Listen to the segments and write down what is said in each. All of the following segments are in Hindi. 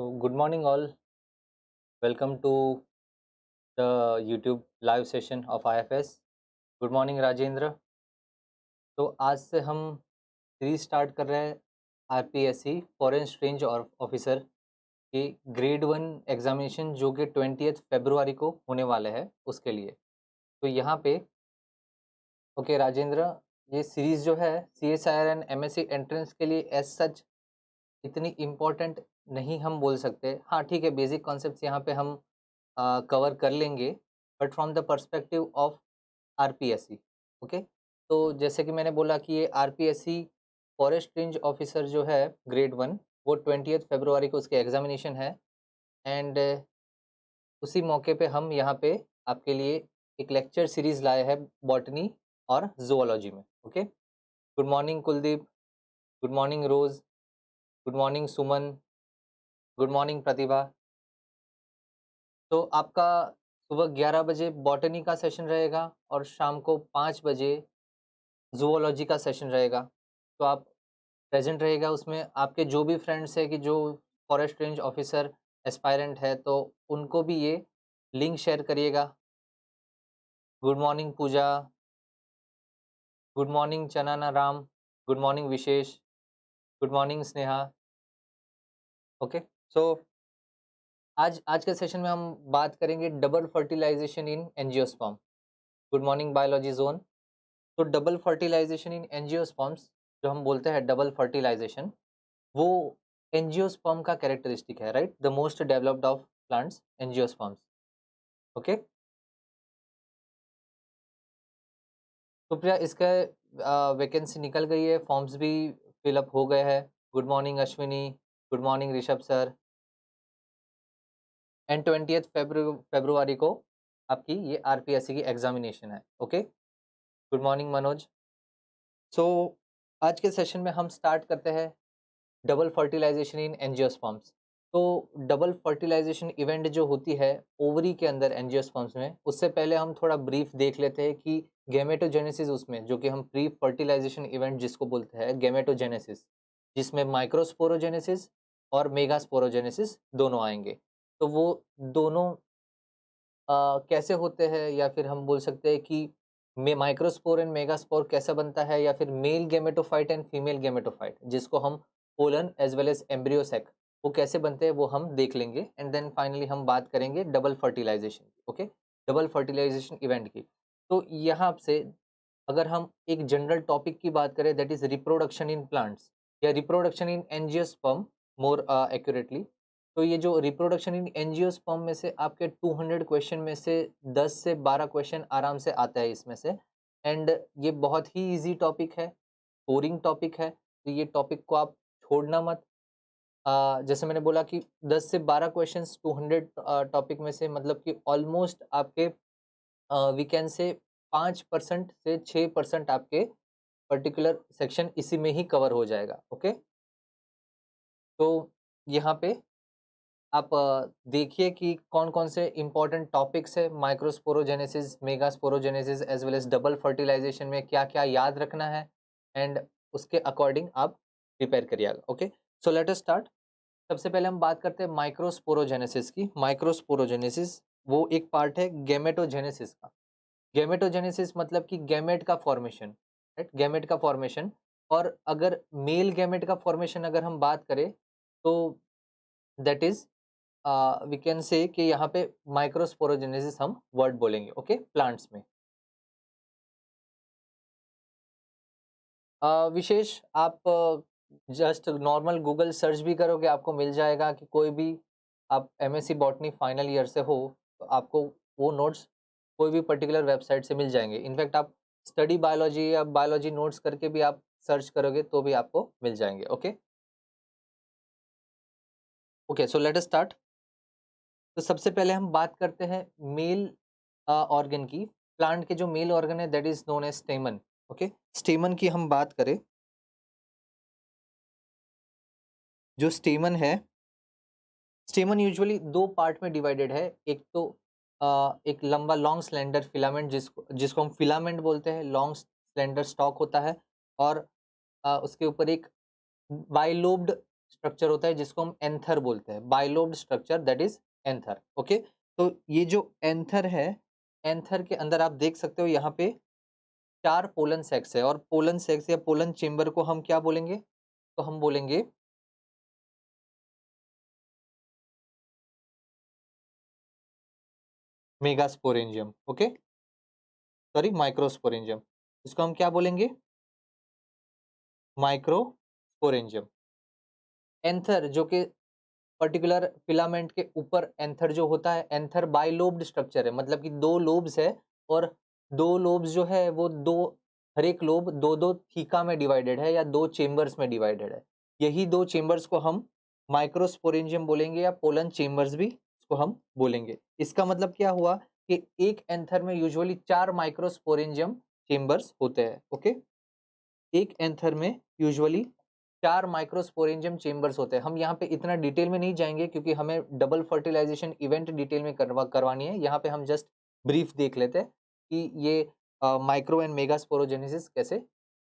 So, good morning, all. Welcome to the YouTube live session of IFS. Good morning, Rajendra. तो आज से हम सीरीज स्टार्ट कर रहे हैं आरपीएससी फॉरेन रेंज ऑफिसर के ग्रेड 1 एग्जामिनेशन जो कि 20 फरवरी को होने वाले हैं उसके लिए. तो यहाँ पे ओके राजेंद्र, ये सीरीज जो है CSIR एंड MSc एंट्रेंस के लिए एज सच इतनी इम्पोर्टेंट नहीं हम बोल सकते. हाँ ठीक है, बेसिक कॉन्सेप्ट्स यहाँ पे हम कवर कर लेंगे, but from the perspective of RPSC. Okay, तो जैसे कि मैंने बोला कि ये आरपीएससी फॉरेस्ट रेंज ऑफिसर जो है ग्रेड 1 वो 20 फरवरी को उसके एग्जामिनेशन है. एंड उसी मौके पे हम यहाँ पे आपके लिए एक लेक्चर सीरीज लाए हैं बॉटनी और जूलॉजी में. Okay, good morning Kuldeep, good morning Rose, good morning Suman, good morning Pratibha. तो आपका सुबह 11 बजे बॉटनी का सेशन रहेगा और शाम को 5 बजे जूलॉजी का सेशन रहेगा. तो आप प्रेजेंट रहेगा उसमें. आपके जो भी फ्रेंड्स है कि जो फॉरेस्ट रेंज ऑफिसर एस्पायरेंट है तो उनको भी ये लिंक शेयर करिएगा. Good morning Pooja, good morning Chanana Ram, good morning Vishesh, good morning Sneha. Okay, so आज के सेशन में हम बात करेंगे double fertilization in angiosperm. Good morning biology zone. तो डबल फर्टिलाइजेशन इन एंजियोस्पर्म्स जो हम बोलते हैं डबल फर्टिलाइजेशन, वो एंजियोस्पर्म का कैरेक्टरिस्टिक है, right? The most developed of plants angiosperms. Okay, तो प्रिया इसका वैकेंसी निकल गई है, फॉर्म्स भी फिलअप हो गए हैं. Good morning Ashwini, good morning Rishabh sir. And 20 फरवरी को आपकी ये आरपीएससी की एग्जामिनेशन है. Okay, good morning Manoj. So आज के सेशन में हम स्टार्ट करते हैं डबल फर्टिलाइजेशन इन एंजियोस्पर्म्स. तो डबल फर्टिलाइजेशन इवेंट जो होती है ओवरी के अंदर एंजियोस्पर्म्स में, उससे पहले हम थोड़ा ब्रीफ देख लेते हैं कि गैमेटोजेनेसिस उसमें, जो कि हम प्री फर्टिलाइजेशन इवेंट जिसको बोलते हैं गैमेटोजेनेसिस, जिसमें माइक्रोस्पोरोजेनेसिस और मेगास्पोरोजेनेसिस दोनों आएंगे. तो वो दोनों कैसे होते हैं, या फिर हम बोल सकते हैं कि माइक्रोस्पोर एंड मेगास्पोर कैसा बनता है, या फिर male gametophyte and female gametophyte जिसको हम pollen as well as embryo sac, वो कैसे बनते हैं वो हम देख लेंगे. एंड देन फाइनली हम बात करेंगे double fertilization. Okay, double fertilization event की. तो यहाँ से अगर हम एक जनरल टॉपिक की बात करें, that is reproduction in plants या reproduction in angiosperm more accurately. तो ये जो रिप्रोडक्शन इन एंजियोस्पर्म में से आपके 200 क्वेश्चन में से 10 से 12 क्वेश्चन आराम से आता है इसमें से. एंड ये बहुत ही इजी टॉपिक है, बोरिंग टॉपिक है, तो ये टॉपिक को आप छोड़ना मत. जैसे मैंने बोला कि 10 से 12 क्वेश्चंस 200 टॉपिक में से, मतलब कि ऑलमोस्ट आपके वी कैन से 5% से 6% आपके पर्टिकुलर सेक्शन इसी में ही कवर हो जाएगा. ओके, तो यहाँ पे आप देखिए कि कौन कौन से इंपॉर्टेंट टॉपिक्स है microsporogenesis, megasporogenesis as well as double fertilization में क्या क्या याद रखना है, एंड उसके अकॉर्डिंग आप प्रिपेयर करिएगा. Okay, so let us start. सबसे पहले हम बात करते हैं माइक्रोस्पोरोजेनेसिस की. माइक्रोस्पोरोजेनेसिस वो एक पार्ट है गैमेटोजेनेसिस का. गैमेटोजेनेसिस मतलब कि गैमेट का फॉर्मेशन, राइट? गैमेट का फॉर्मेशन. और अगर मेल गैमेट का फॉर्मेशन अगर हम बात करें तो दैट इज वी कैन से कि यहाँ पे माइक्रोस्पोरोजेनेसिस हम वर्ड बोलेंगे. ओके, प्लांट्स में. विशेष आप जस्ट नॉर्मल गूगल सर्च भी करोगे आपको मिल जाएगा कि कोई भी आप एमएससी बॉटनी फाइनल ईयर से हो तो आपको वो नोट्स कोई भी पर्टिकुलर वेबसाइट से मिल जाएंगे. इनफैक्ट आप स्टडी बायोलॉजी या बायोलॉजी नोट्स करके भी आप सर्च करोगे तो भी आपको मिल जाएंगे. Okay okay, so let us start. तो सबसे पहले हम बात करते हैं मेल ऑर्गन की. प्लांट के जो मेल ऑर्गन है that is known as stamen. Okay, stamen की हम बात करें, जो स्टेमन है, स्टेमन यूजुअली दो पार्ट में डिवाइडेड है. एक तो एक लंबा लॉन्ग स्लेंडर फिलामेंट जिसको हम फिलामेंट बोलते हैं, लॉन्ग स्लेंडर स्टॉक होता है. और उसके ऊपर एक बाइलोब्ड स्ट्रक्चर होता है जिसको हम एंथर बोलते हैं, bilobed structure that is anther. Okay, तो ये जो एंथर है, एंथर के अंदर आप देख सकते हो यहाँ पे 4 पोलन सेक्स है, और पोलन सेक्स या पोलन चेम्बर को हम क्या बोलेंगे, तो हम बोलेंगे मेगास्पोरेंजियम। ओके, सॉरी माइक्रोस्पोरेंजियम, इसको हम क्या बोलेंगे, माइक्रोस्पोरेंजियम। एंथर जो कि पर्टिकुलर फिलामेंट के ऊपर एंथर जो होता है, एंथर बाइलोब्ड स्ट्रक्चर है, मतलब कि 2 लोब्स है, और 2 लोब्स जो है वो दो, हर एक लोब 2-2 थीका में डिवाइडेड है या 2 चेम्बर्स में डिवाइडेड है। यही 2 चेम्बर्स को हम माइक्रोस्पोरेंजियम बोलेंगे या पोलन चेम्बर्स भी इसको हम बोलेंगे। इसका मतलब क्या हुआ कि एक एंथर में यूजुअली 4 माइक्रोस्पोरेंजियम चेम्बर्स होते हैं। ओके, एक एंथर में यूजुअली 4 माइक्रोस्पोरेंजियम चेम्बर्स होते हैं। हम यहाँ पे इतना डिटेल में नहीं जाएंगे क्योंकि हमें डबल फर्टिलाइजेशन इवेंट डिटेल में करवानी है। यहाँ पे हम जस्ट ब्रीफ देख लेते हैं कि ये माइक्रो एंड मेगास्पोरोजेनेसिस कैसे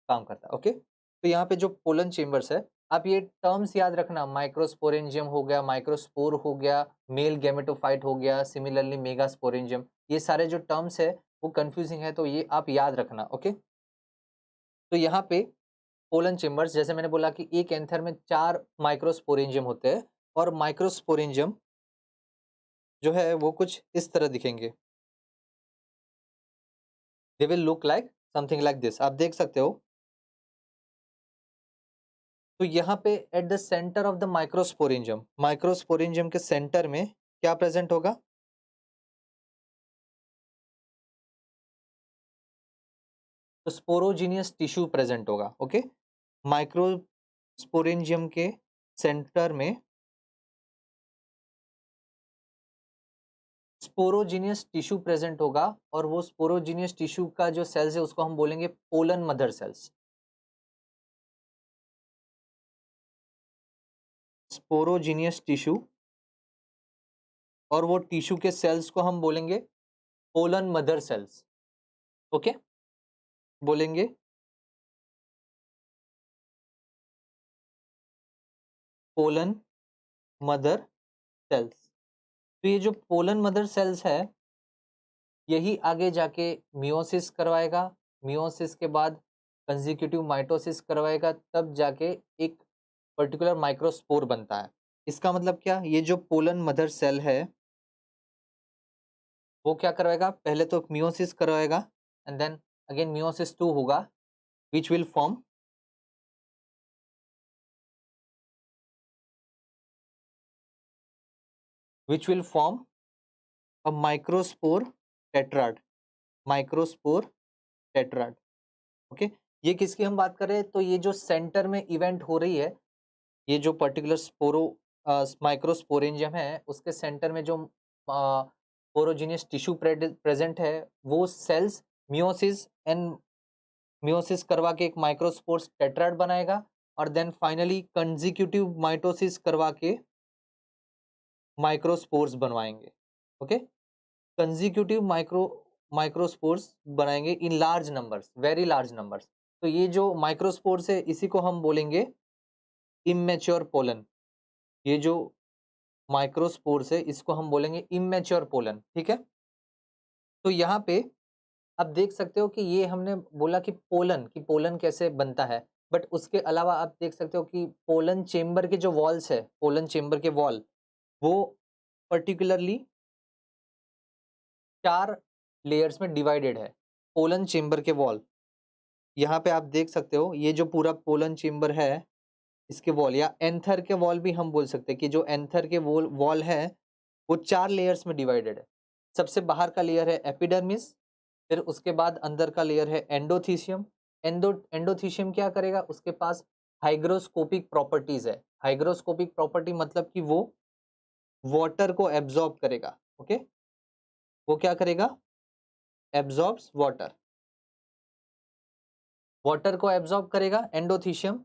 काम करता है। ओके, तो यहाँ पे जो पोलन चेम्बर्स है, आप ये टर्म्स याद रखना, माइक्रोस्पोरेंजियम हो गया, माइक्रोस्पोर हो गया, मेल गैमेटोफाइट हो गया, सिमिलरली मेगास्पोरेंजियम, ये सारे जो टर्म्स है वो कंफ्यूजिंग है, तो ये आप याद रखना। ओके, तो यहाँ पे पोलन चेम्बर्स, जैसे मैंने बोला कि एक एंथर में 4 माइक्रोस्पोरेंजियम होते हैं, और माइक्रोस्पोरेंजियम जो है वो कुछ इस तरह दिखेंगे। They will look like something like this, आप देख सकते हो। तो यहाँ पे at the centre of the microsporangium, microsporangium के सेंटर में क्या प्रेजेंट होगा, तो स्पोरोजीनियस टिश्यू प्रेजेंट होगा। ओके, माइक्रोस्पोरेंजियम के सेंटर में स्पोरोजीनियस टिश्यू प्रेजेंट होगा, और वो स्पोरोजीनियस टिश्यू का जो सेल्स है उसको हम बोलेंगे pollen mother cells. Sporogenous tissue, और वो टिश्यू के सेल्स को हम बोलेंगे पोलन मदर सेल्स। ओके, बोलेंगे पोलन मदर सेल्स। तो ये जो पोलन मदर सेल्स है, यही आगे जाके मियोसिस करवाएगा, मियोसिस के बाद कंसेक्यूटिव माइटोसिस करवाएगा, तब जाके एक पर्टिकुलर माइक्रोस्पोर बनता है। इसका मतलब क्या, ये जो पोलन मदर सेल है वो क्या करवाएगा, पहले तो मियोसिस करवाएगा, एंड देन अगेन मियोसिस 2 होगा, which will form a microspore tetrad, microspore tetrad. Okay, ये किसकी हम बात कर रहे हैं, तो ये जो सेंटर में इवेंट हो रही है, ये जो पर्टिकुलर माइक्रोस्पोरेंजियम है, उसके सेंटर में जो स्पोरोजीनियस टिश्यू प्रेजेंट है, वो सेल्स मियोसिस करवा के एक माइक्रोस्पोर्स टेट्राड बनाएगा, और देन फाइनली कंसेक्यूटिव माइटोसिस करवा के माइक्रोस्पोर्स बनवाएंगे। ओके, कंसेक्यूटिव माइक्रोस्पोर्स बनाएंगे in large numbers, very large numbers. तो ये जो माइक्रोस्पोर्स है इसी को हम बोलेंगे इमेच्योर पोलन। ये जो माइक्रोस्पोर्स है इसको हम बोलेंगे इमेच्योर पोलन। ठीक है, तो यहाँ पे आप देख सकते हो कि ये हमने बोला कि पोलन कैसे बनता है, बट उसके अलावा आप देख सकते हो कि पोलन चेम्बर के जो वॉल्स है, पोलन चेम्बर के वॉल, वो पर्टिकुलरली 4 लेयर्स में डिवाइडेड है। पोलन चेम्बर के वॉल, यहाँ पे आप देख सकते हो, ये जो पूरा पोलन चेम्बर है, इसके वॉल या एंथर के वॉल भी हम बोल सकते हैं कि जो एंथर के वॉल है वो 4 लेयर्स में डिवाइडेड है। सबसे बाहर का लेयर है एपिडर्मिस, फिर उसके बाद अंदर का लेयर है एंडोथीशियम। एंडोथीशियम क्या करेगा, उसके पास हाइग्रोस्कोपिक प्रॉपर्टीज है। हाइग्रोस्कोपिक प्रॉपर्टी मतलब कि वो वाटर को एब्जॉर्ब करेगा। ओके, वो क्या करेगा, एब्जॉर्ब्स वाटर, वाटर को एब्जॉर्ब करेगा एंडोथीशियम,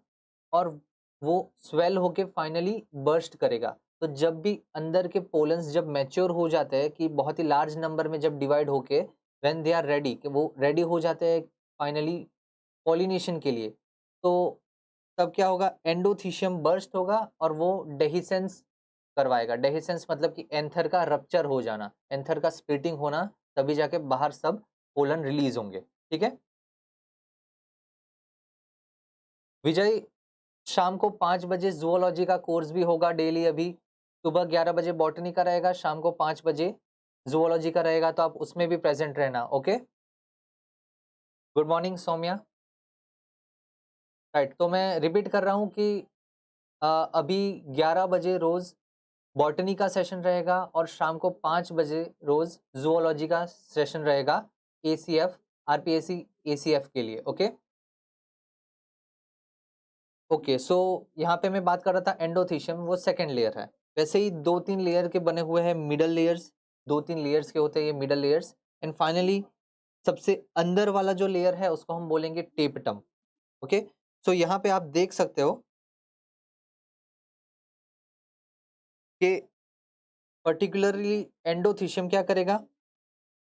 और वो स्वेल होके फाइनली बर्स्ट करेगा। तो जब भी अंदर के पोलन्स जब मैच्योर हो जाते हैं, कि बहुत ही लार्ज नंबर में जब डिवाइड होके व्हेन दे आर रेडी, कि वो रेडी हो जाते हैं फाइनली पॉलिनेशन के लिए, तो तब क्या होगा, एंडोथीशियम बर्स्ट होगा और वो डेहिसेंस करवाएगा। डेहिसेंस मतलब कि एंथर का रप्चर हो जाना, एंथर का स्प्लिटिंग होना, तभी जाके बाहर सब पोलन रिलीज होंगे। ठीक है विजय, शाम को 5 बजे जूलॉजी का कोर्स भी होगा डेली। अभी सुबह 11 बजे बॉटनी का रहेगा, शाम को 5 बजे जूलॉजी का रहेगा, तो आप उसमें भी प्रेजेंट रहना। Okay, good morning Saumya. Right, तो मैं रिपीट कर रहा हूँ कि अभी 11 बजे रोज बॉटनी का सेशन रहेगा और शाम को 5 बजे रोज जूलॉजी का सेशन रहेगा, एसीएफ आरपीएससी एसीएफ के लिए। ओके ओके, सो यहाँ पे मैं बात कर रहा था एंडोथीशियम, वो सेकेंड लेयर है। वैसे ही 2-3 लेयर के बने हुए हैं मिडल लेयर्स, 2-3 लेयर्स के होते हैं ये मिडल लेयर्स। एंड फाइनली सबसे अंदर वाला जो लेयर है उसको हम बोलेंगे टेपटम। ओके, सो यहाँ पे आप देख सकते हो कि पर्टिकुलरली एंडोथीशियम क्या करेगा,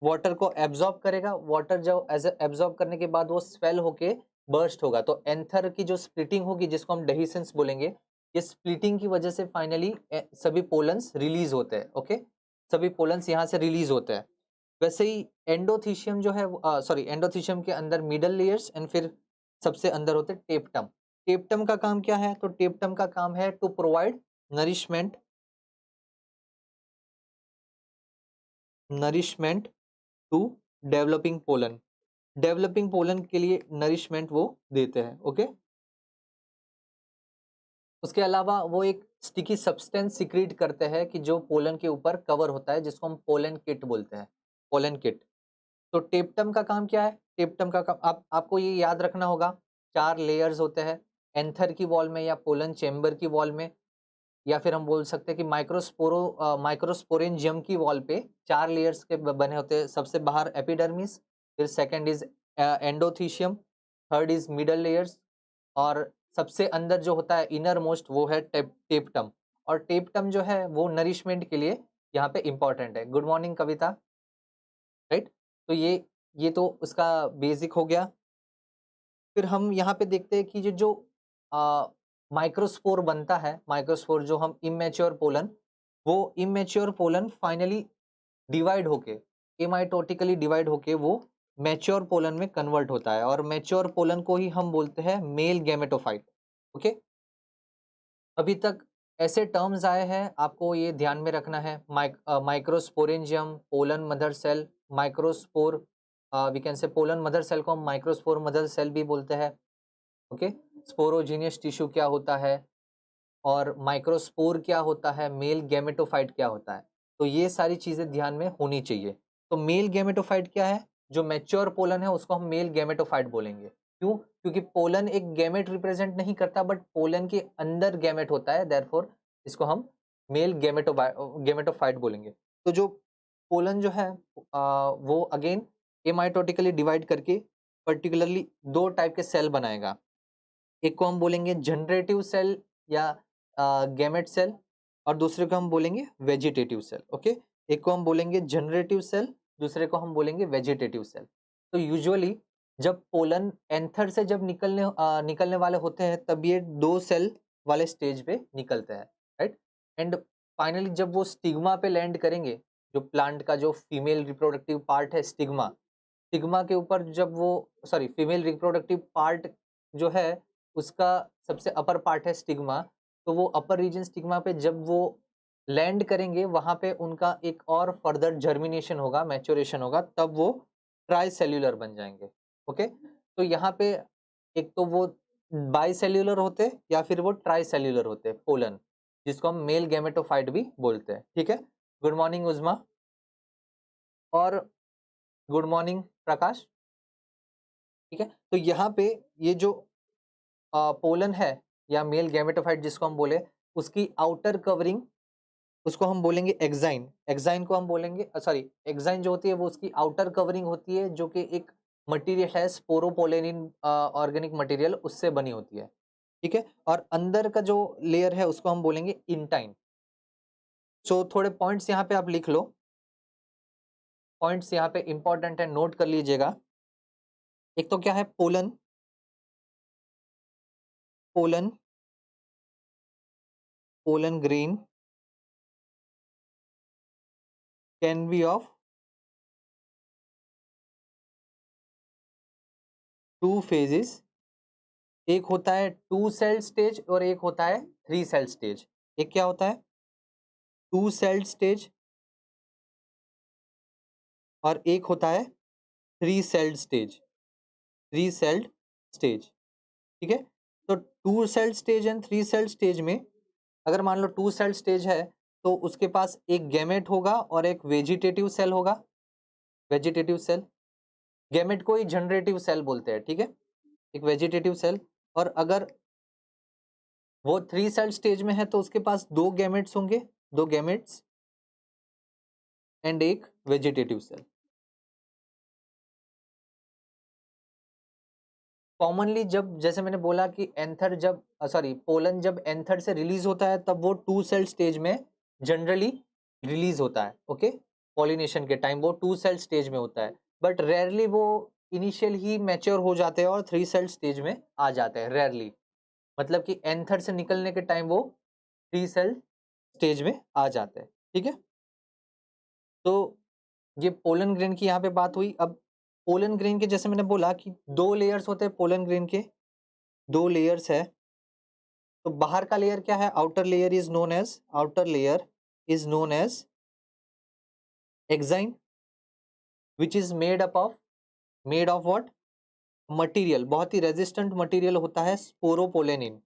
वाटर को एब्जॉर्ब करेगा। वाटर जो एज एब्जॉर्ब करने के बाद वो स्वेल होके बर्स्ट होगा, तो एंथर की जो स्प्लिटिंग होगी जिसको हम डेहिसेंस बोलेंगे, ये स्प्लिटिंग की वजह से फाइनली सभी पोलन्स रिलीज होते हैं। ओके, सभी पोलन्स यहाँ से रिलीज होते हैं। वैसे ही एंडोथीशियम जो है, सॉरी, एंडोथीशियम के अंदर मिडल लेयर्स एंड फिर सबसे अंदर होते टेपटम। टेपटम का काम क्या है, तो टेपटम का काम है to provide nourishment, nourishment to developing pollen. Developing pollen के लिए नरिशमेंट वो देते हैं। ओके, उसके अलावा वो एक स्टिकी सब्सटेंस सिक्रीट करते हैं कि जो पोलन के ऊपर कवर होता है, जिसको हम पोलन किट बोलते हैं, पोलन किट। तो टेप्टम का काम क्या है, टेप्टम का काम आपको ये याद रखना होगा, 4 लेयर्स होते हैं एंथर की वॉल में या पोलन चेम्बर की वॉल में, या फिर हम बोल सकते हैं कि माइक्रोस्पोरेंजियम की वॉल पे 4 लेयर्स के बने होते हैं। सबसे बाहर एपिडर्मिस, फिर second is endothecium, third is middle layers, और सबसे अंदर जो होता है इनर मोस्ट वो है टेप्टम। और टेप्टम जो है वो नरिशमेंट के लिए यहाँ पे इंपॉर्टेंट है। गुड मॉर्निंग कविता। राइट, तो ये तो उसका बेसिक हो गया। फिर हम यहाँ पे देखते हैं कि जो माइक्रोस्पोर बनता है, माइक्रोस्पोर जो हम इमेच्योर पोलन, वो इमेच्योर पोलन फाइनली डिवाइड होके, एमाइटोटिकली डिवाइड होके वो मैच्योर पोलन में कन्वर्ट होता है, और मैच्योर पोलन को ही हम बोलते हैं मेल गैमेटोफाइट। ओके, अभी तक ऐसे टर्म्स आए हैं, आपको ये ध्यान में रखना है, microsporangium, pollen mother cell, microspore, we can say pollen mother cell को हम माइक्रोस्पोर मदर सेल भी बोलते हैं। ओके, स्पोरोजीनियस टिश्यू क्या होता है, और माइक्रोस्पोर क्या होता है, मेल गैमेटोफाइट क्या होता है, तो ये सारी चीजें ध्यान में होनी चाहिए। तो मेल गैमेटोफाइट क्या है, जो मैच्योर पोलन है उसको हम मेल गैमेटोफाइट बोलेंगे। क्यों, क्योंकि पोलन एक गैमेट रिप्रेजेंट नहीं करता, बट पोलन के अंदर गैमेट होता है, देयरफॉर इसको हम मेल गैमेटोफाइट बोलेंगे। तो जो पोलन जो है वो अगेन एमाइटोटिकली डिवाइड करके पर्टिकुलरली 2 टाइप के सेल बनाएगा। एक को हम बोलेंगे जनरेटिव सेल या गैमेट सेल, और दूसरे को हम बोलेंगे वेजिटेटिव सेल। ओके, एक को हम बोलेंगे जनरेटिव सेल, दूसरे को हम बोलेंगे वेजिटेटिव सेल। तो यूजुअली जब पोलन एंथर से जब निकलने वाले होते हैं, तब ये 2 सेल वाले स्टेज पे निकलते हैं। राइट, एंड फाइनली जब वो स्टिग्मा पे लैंड करेंगे, जो प्लांट का जो फीमेल रिप्रोडक्टिव पार्ट है स्टिग्मा, स्टिग्मा के ऊपर जब वो, सॉरी, फीमेल रिप्रोडक्टिव पार्ट जो है उसका सबसे अपर पार्ट है स्टिग्मा, तो वो अपर रीजन स्टिग्मा पे जब वो लैंड करेंगे, वहां पे उनका एक और फर्दर जर्मिनेशन होगा, मैच्योरेशन होगा, तब वो ट्राई सेल्यूलर बन जाएंगे। ओके, तो यहाँ पे एक तो वो बाई सेल्यूलर होते या फिर वो ट्राई सेल्यूलर होते पोलन, जिसको हम मेल गैमेटोफाइट भी बोलते हैं। ठीक है, गुड मॉर्निंग उजमा, और गुड मॉर्निंग प्रकाश। ठीक है, तो यहाँ पे ये जो पोलन है या मेल गैमेटोफाइट जिसको हम बोले, उसकी आउटर कवरिंग उसको हम बोलेंगे एक्साइन। एक्साइन को हम बोलेंगे, सॉरी, एक्साइन जो होती है वो उसकी आउटर कवरिंग होती है, जो कि एक मटेरियल है स्पोरोपोलेनिन ऑर्गेनिक मटेरियल, उससे बनी होती है। ठीक है, और अंदर का जो लेयर है उसको हम बोलेंगे इंटाइन। सो थोड़े पॉइंट्स यहाँ पे आप लिख लो, पॉइंट्स यहाँ पे इंपॉर्टेंट है, नोट कर लीजिएगा। एक तो क्या है pollen, pollen grain can be of two phases. एक होता है 2 सेल स्टेज और एक होता है 3 सेल स्टेज. एक क्या होता है 2 सेल स्टेज और एक होता है 3 सेल्ड स्टेज. 3 sailed stage. ठीक है. तो 2 cell stage and 3 cell stage में अगर मान लो 2 सेल स्टेज है तो उसके पास एक गैमेट होगा और एक वेजिटेटिव सेल होगा. वेजिटेटिव सेल, गैमेट को ही जनरेटिव सेल बोलते हैं. ठीक है. एक वेजिटेटिव सेल. और अगर वो 3 सेल स्टेज में है तो उसके पास 2 गैमेट्स होंगे, 2 गैमेट्स एंड एक वेजिटेटिव सेल. कॉमनली जब जैसे मैंने बोला कि एंथर जब पोलन जब एंथर से रिलीज होता है तब वो 2 सेल स्टेज में जनरली रिलीज होता है. ओके. पॉलिनेशन के टाइम वो 2 सेल स्टेज में होता है, बट रेयरली वो इनिशियल ही मैच्योर हो जाते हैं और 3 सेल स्टेज में आ जाते हैं. रेयरली मतलब कि एंथर से निकलने के टाइम वो 3 सेल स्टेज में आ जाते हैं. ठीक है. तो ये पोलन ग्रेन की यहाँ पे बात हुई. अब पोलन ग्रेन के जैसे मैंने बोला कि 2 लेयर्स होते हैं पोलन ग्रेन के. 2 लेयर्स है. तो बाहर का लेयर क्या है? Outer layer is known as exine which is made of what? Material. बहुत ही रेजिस्टेंट मटेरियल होता है स्पोरोपोलेनिन.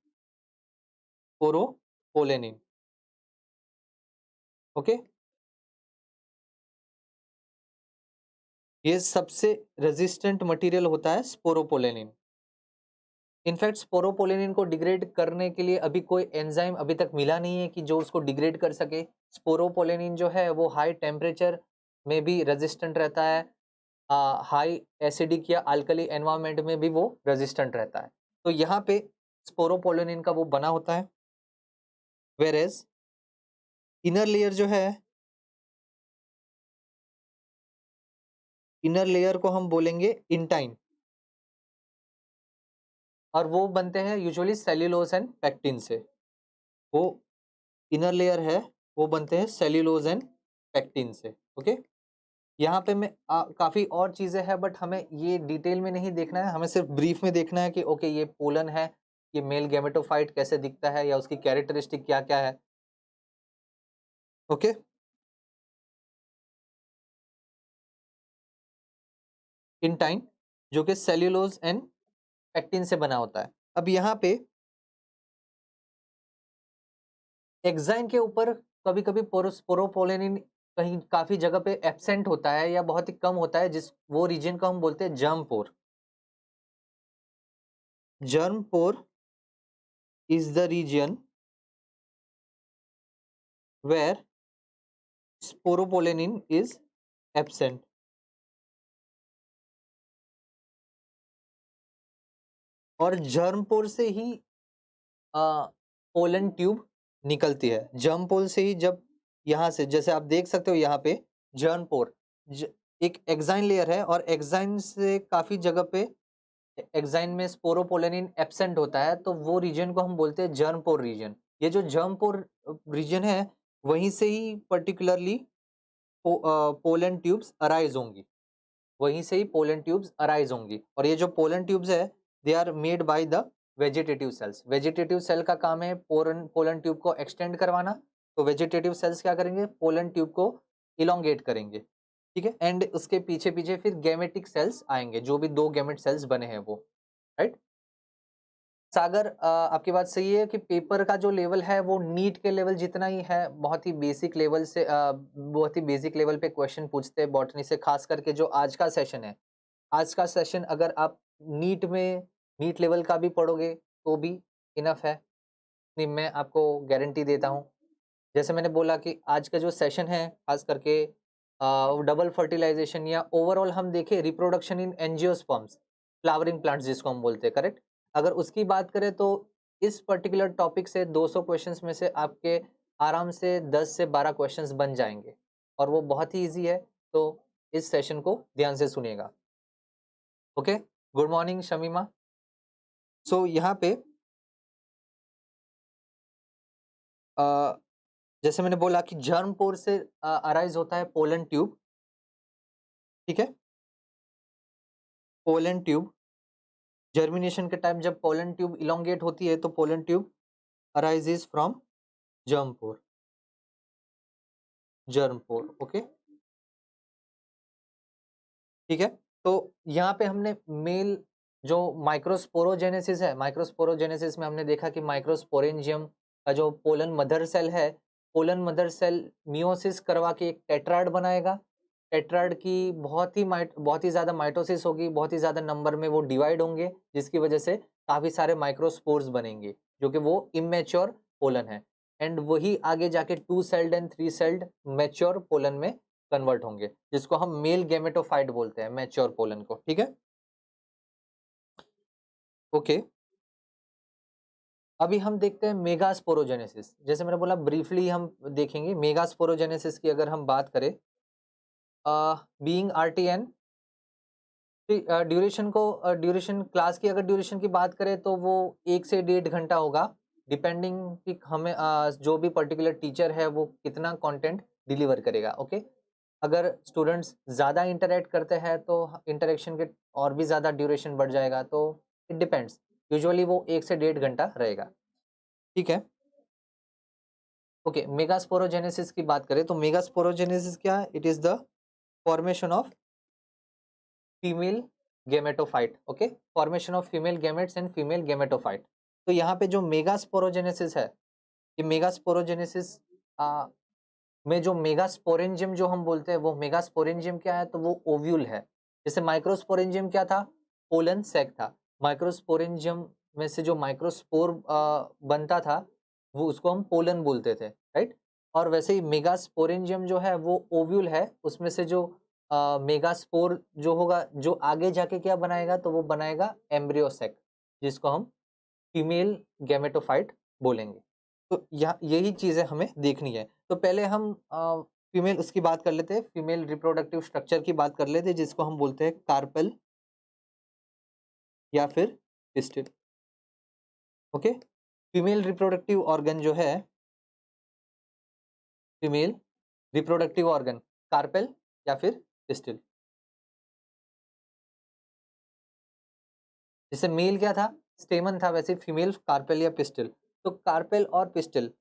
ओके. ये सबसे रेजिस्टेंट मटेरियल होता है स्पोरोपोलेनिन. इनफैक्ट स्पोरोपोलेनिन को डिग्रेड करने के लिए अभी कोई एंजाइम अभी तक मिला नहीं है कि जो उसको डिग्रेड कर सके. स्पोरोपोलेनिन जो है वो हाई टेम्परेचर में भी रेजिस्टेंट रहता है, हाई एसिडिक या अल्कली एनवायरनमेंट में भी वो रेजिस्टेंट रहता है. तो यहाँ पे स्पोरोपोलेनिन का वो बना होता है. वेरेज इनर लेयर जो है, इनर लेयर को हम बोलेंगे इंटाइन और वो बनते हैं यूजुअली सेल्यूलोज एंड पेक्टिन से. वो इनर लेयर है वो बनते हैं सेल्यूलोज एंड पेक्टिन से. ओके. यहाँ पे मैं काफी और चीजें हैं बट हमें ये डिटेल में नहीं देखना है. हमें सिर्फ ब्रीफ में देखना है कि ओके ये पोलन है, ये मेल गैमेटोफाइट कैसे दिखता है या उसकी कैरेक्टरिस्टिक क्या क्या है. ओके. इंटाइन जो कि सेल्यूलोज एंड पेक्टिन से बना होता है. अब यहाँ पे एक्साइन के ऊपर कभी कभी स्पोरोपोलेनिन कहीं काफी जगह पे एब्सेंट होता है या बहुत ही कम होता है, जिस वो रीजन को हम बोलते हैं germ pore. Germ pore is the reason where sporopollenin is absent. और जर्मपोर से ही पोलन ट्यूब निकलती है. जर्मपोर से ही जब यहाँ से जैसे आप देख सकते हो यहाँ पे जर्मपोर एक एक्साइन लेयर है और एक्साइन से काफी जगह पे एक्साइन में स्पोरोपोलेनिन एब्सेंट होता है तो वो रीजन को हम बोलते हैं जर्मपोर रीजन. ये जो जर्मपोर रीजन है वहीं से ही पर्टिकुलरली पोलन ट्यूब्स अराइज होंगी. वहीं से ही पोलन ट्यूब्स अराइज होंगी. और ये जो पोलन ट्यूब्स है they are made by the vegetative cells. Vegetative cell का काम है पोलन ट्यूब को एक्सटेंड करवाना. तो वेजिटेटिव सेल्स क्या करेंगे? पोलन ट्यूब को इलोंगेट करेंगे. ठीक है. एंड उसके पीछे पीछे फिर गैमेटिक सेल्स आएंगे, जो भी 2 गैमेट सेल्स बने हैं वो. राइट. सागर आपकी बात सही है कि पेपर का जो लेवल है वो नीट के लेवल जितना ही है. बहुत ही बेसिक लेवल से बहुत ही बेसिक लेवल पे क्वेश्चन पूछते हैं बॉटनी से. खास करके जो आज का सेशन है, आज का सेशन अगर आप नीट में नीट लेवल का भी पढ़ोगे तो भी इनफ है. नहीं, मैं आपको गारंटी देता हूँ. जैसे मैंने बोला कि आज का जो सेशन है खास करके डबल फर्टिलाइजेशन या ओवरऑल हम देखें reproduction in angiosperms, flowering plants जिसको हम बोलते हैं. करेक्ट. अगर उसकी बात करें तो इस पर्टिकुलर टॉपिक से 200 क्वेश्चंस में से आपके आराम से 10 से 12 क्वेश्चंस बन जाएंगे और वो बहुत ही इजी है. तो इस सेशन को ध्यान से सुनिएगा. Okay. Good morning Shamima. So यहाँ पे जैसे मैंने बोला कि जर्म पोर से अराइज होता है पोलन ट्यूब, ठीक है। पोलन ट्यूब जर्मिनेशन के टाइम जब पोलन ट्यूब इलोंगेट होती है तो pollen tube arises from germ pore, germ pore, okay, ठीक है। तो यहाँ पे हमने मेल जो माइक्रोस्पोरोजेनेसिस है, माइक्रोस्पोरोजेनेसिस में हमने देखा कि माइक्रोस्पोरेंजियम का जो पोलन मदर सेल है, पोलन मदर सेल मियोसिस करवा के एक टेट्राड बनाएगा। टेट्राड की बहुत ही ज़्यादा माइटोसिस होगी, बहुत ही ज़्यादा नंबर में वो डिवाइड होंगे, जिसकी वजह से काफ़ी सारे माइक्रोस्पोर्स बनेंगे, जो कि वो इमेच्योर पोलन है। एंड वही आगे जाके 2 celled and 3 sailed mature pollen में कन्वर्ट होंगे, जिसको हम मेल गैमेटोफाइट बोलते हैं, मैच्योर पोलन को, ठीक है। ओके, अभी हम देखते हैं मेगास्पोरोजेनेसिस। जैसे मैंने बोला ब्रीफली हम देखेंगे मेगास्पोरोजेनेसिस की। अगर हम बात करें बीइंग आरटीएन, ड्यूरेशन क्लास की अगर ड्यूरेशन की बात करें तो वो 1 से 1.5 घंटा होगा, डिपेंडिंग कि हमें जो भी पर्टिकुलर टीचर है वो कितना कंटेंट डिलीवर करेगा, ओके। अगर स्टूडेंट्स ज़्यादा इंटरेक्ट करते हैं तो इंटरेक्शन के और भी ज़्यादा ड्यूरेशन बढ़ जाएगा, तो इट डिपेंड्स। यूजुअली वो 1 से 1.5 घंटा रहेगा, ठीक है। ओके, मेगास्पोरोजेनेसिस की बात करें तो मेगास्पोरोजेनेसिस क्या है? It is the formation of female gametophyte, okay, formation of female gametes and female gametophyte. तो यहाँ पे जो मेगास्पोरोजेनेसिस है, ये मेगास्पोरोजेनेसिस में जो मेगास्पोरेंजियम जो हम बोलते हैं, वो मेगास्पोरेंजियम क्या है? तो वो ओव्यूल है। जैसे माइक्रोस्पोरेंजियम क्या था? पोलन सैक था। माइक्रोस्पोरेंजियम में से जो माइक्रोस्पोर बनता था, वो उसको हम पोलन बोलते थे, राइट। और वैसे ही मेगास्पोरेंजियम जो है वो ओव्यूल है। उसमें से जो मेगास्पोर जो होगा, जो आगे जाके क्या बनाएगा? तो वो बनाएगा एम्ब्रियो सैक, जिसको हम फीमेल गैमेटोफाइट बोलेंगे। तो यहाँ यही चीज़ें हमें देखनी है। तो पहले हम फीमेल उसकी बात कर लेते हैं, फीमेल रिप्रोडक्टिव स्ट्रक्चर की बात कर लेते हैं, जिसको हम बोलते हैं कार्पेल या फिर pistil, okay. Female reproductive organ जो है, फीमेल रिप्रोडक्टिव ऑर्गन कार्पेल या फिर पिस्टिल। जैसे मेल क्या था? स्टेमन था, वैसे फीमेल कार्पेल या पिस्टिल। तो कार्पेल और pistil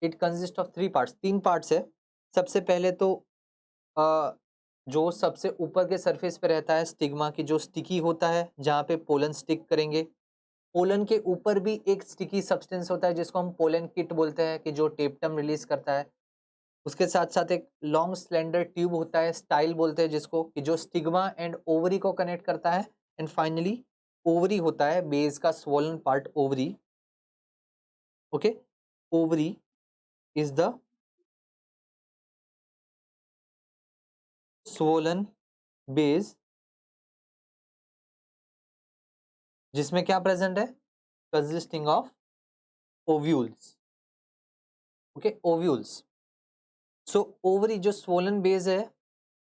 it consist of 3 parts, 3 parts है। सबसे पहले तो अ, जो सबसे ऊपर के सरफेस पे रहता है स्टिग्मा की, जो स्टिकी होता है, जहाँ पे पोलन स्टिक करेंगे। पोलन के ऊपर भी एक स्टिकी सब्सटेंस होता है, जिसको हम पोलन किट बोलते हैं, कि जो टेप्टम रिलीज करता है। उसके साथ साथ एक लॉन्ग स्लेंडर ट्यूब होता है, स्टाइल बोलते हैं जिसको, कि जो स्टिग्मा एंड ओवरी को कनेक्ट करता है। एंड फाइनली ओवरी होता है, बेस का swollen part ovary, okay. Ovary is the swollen base, जिसमें क्या प्रेजेंट है? Consisting of ovules, okay, ovules. So ovary जो स्वोलन बेस है,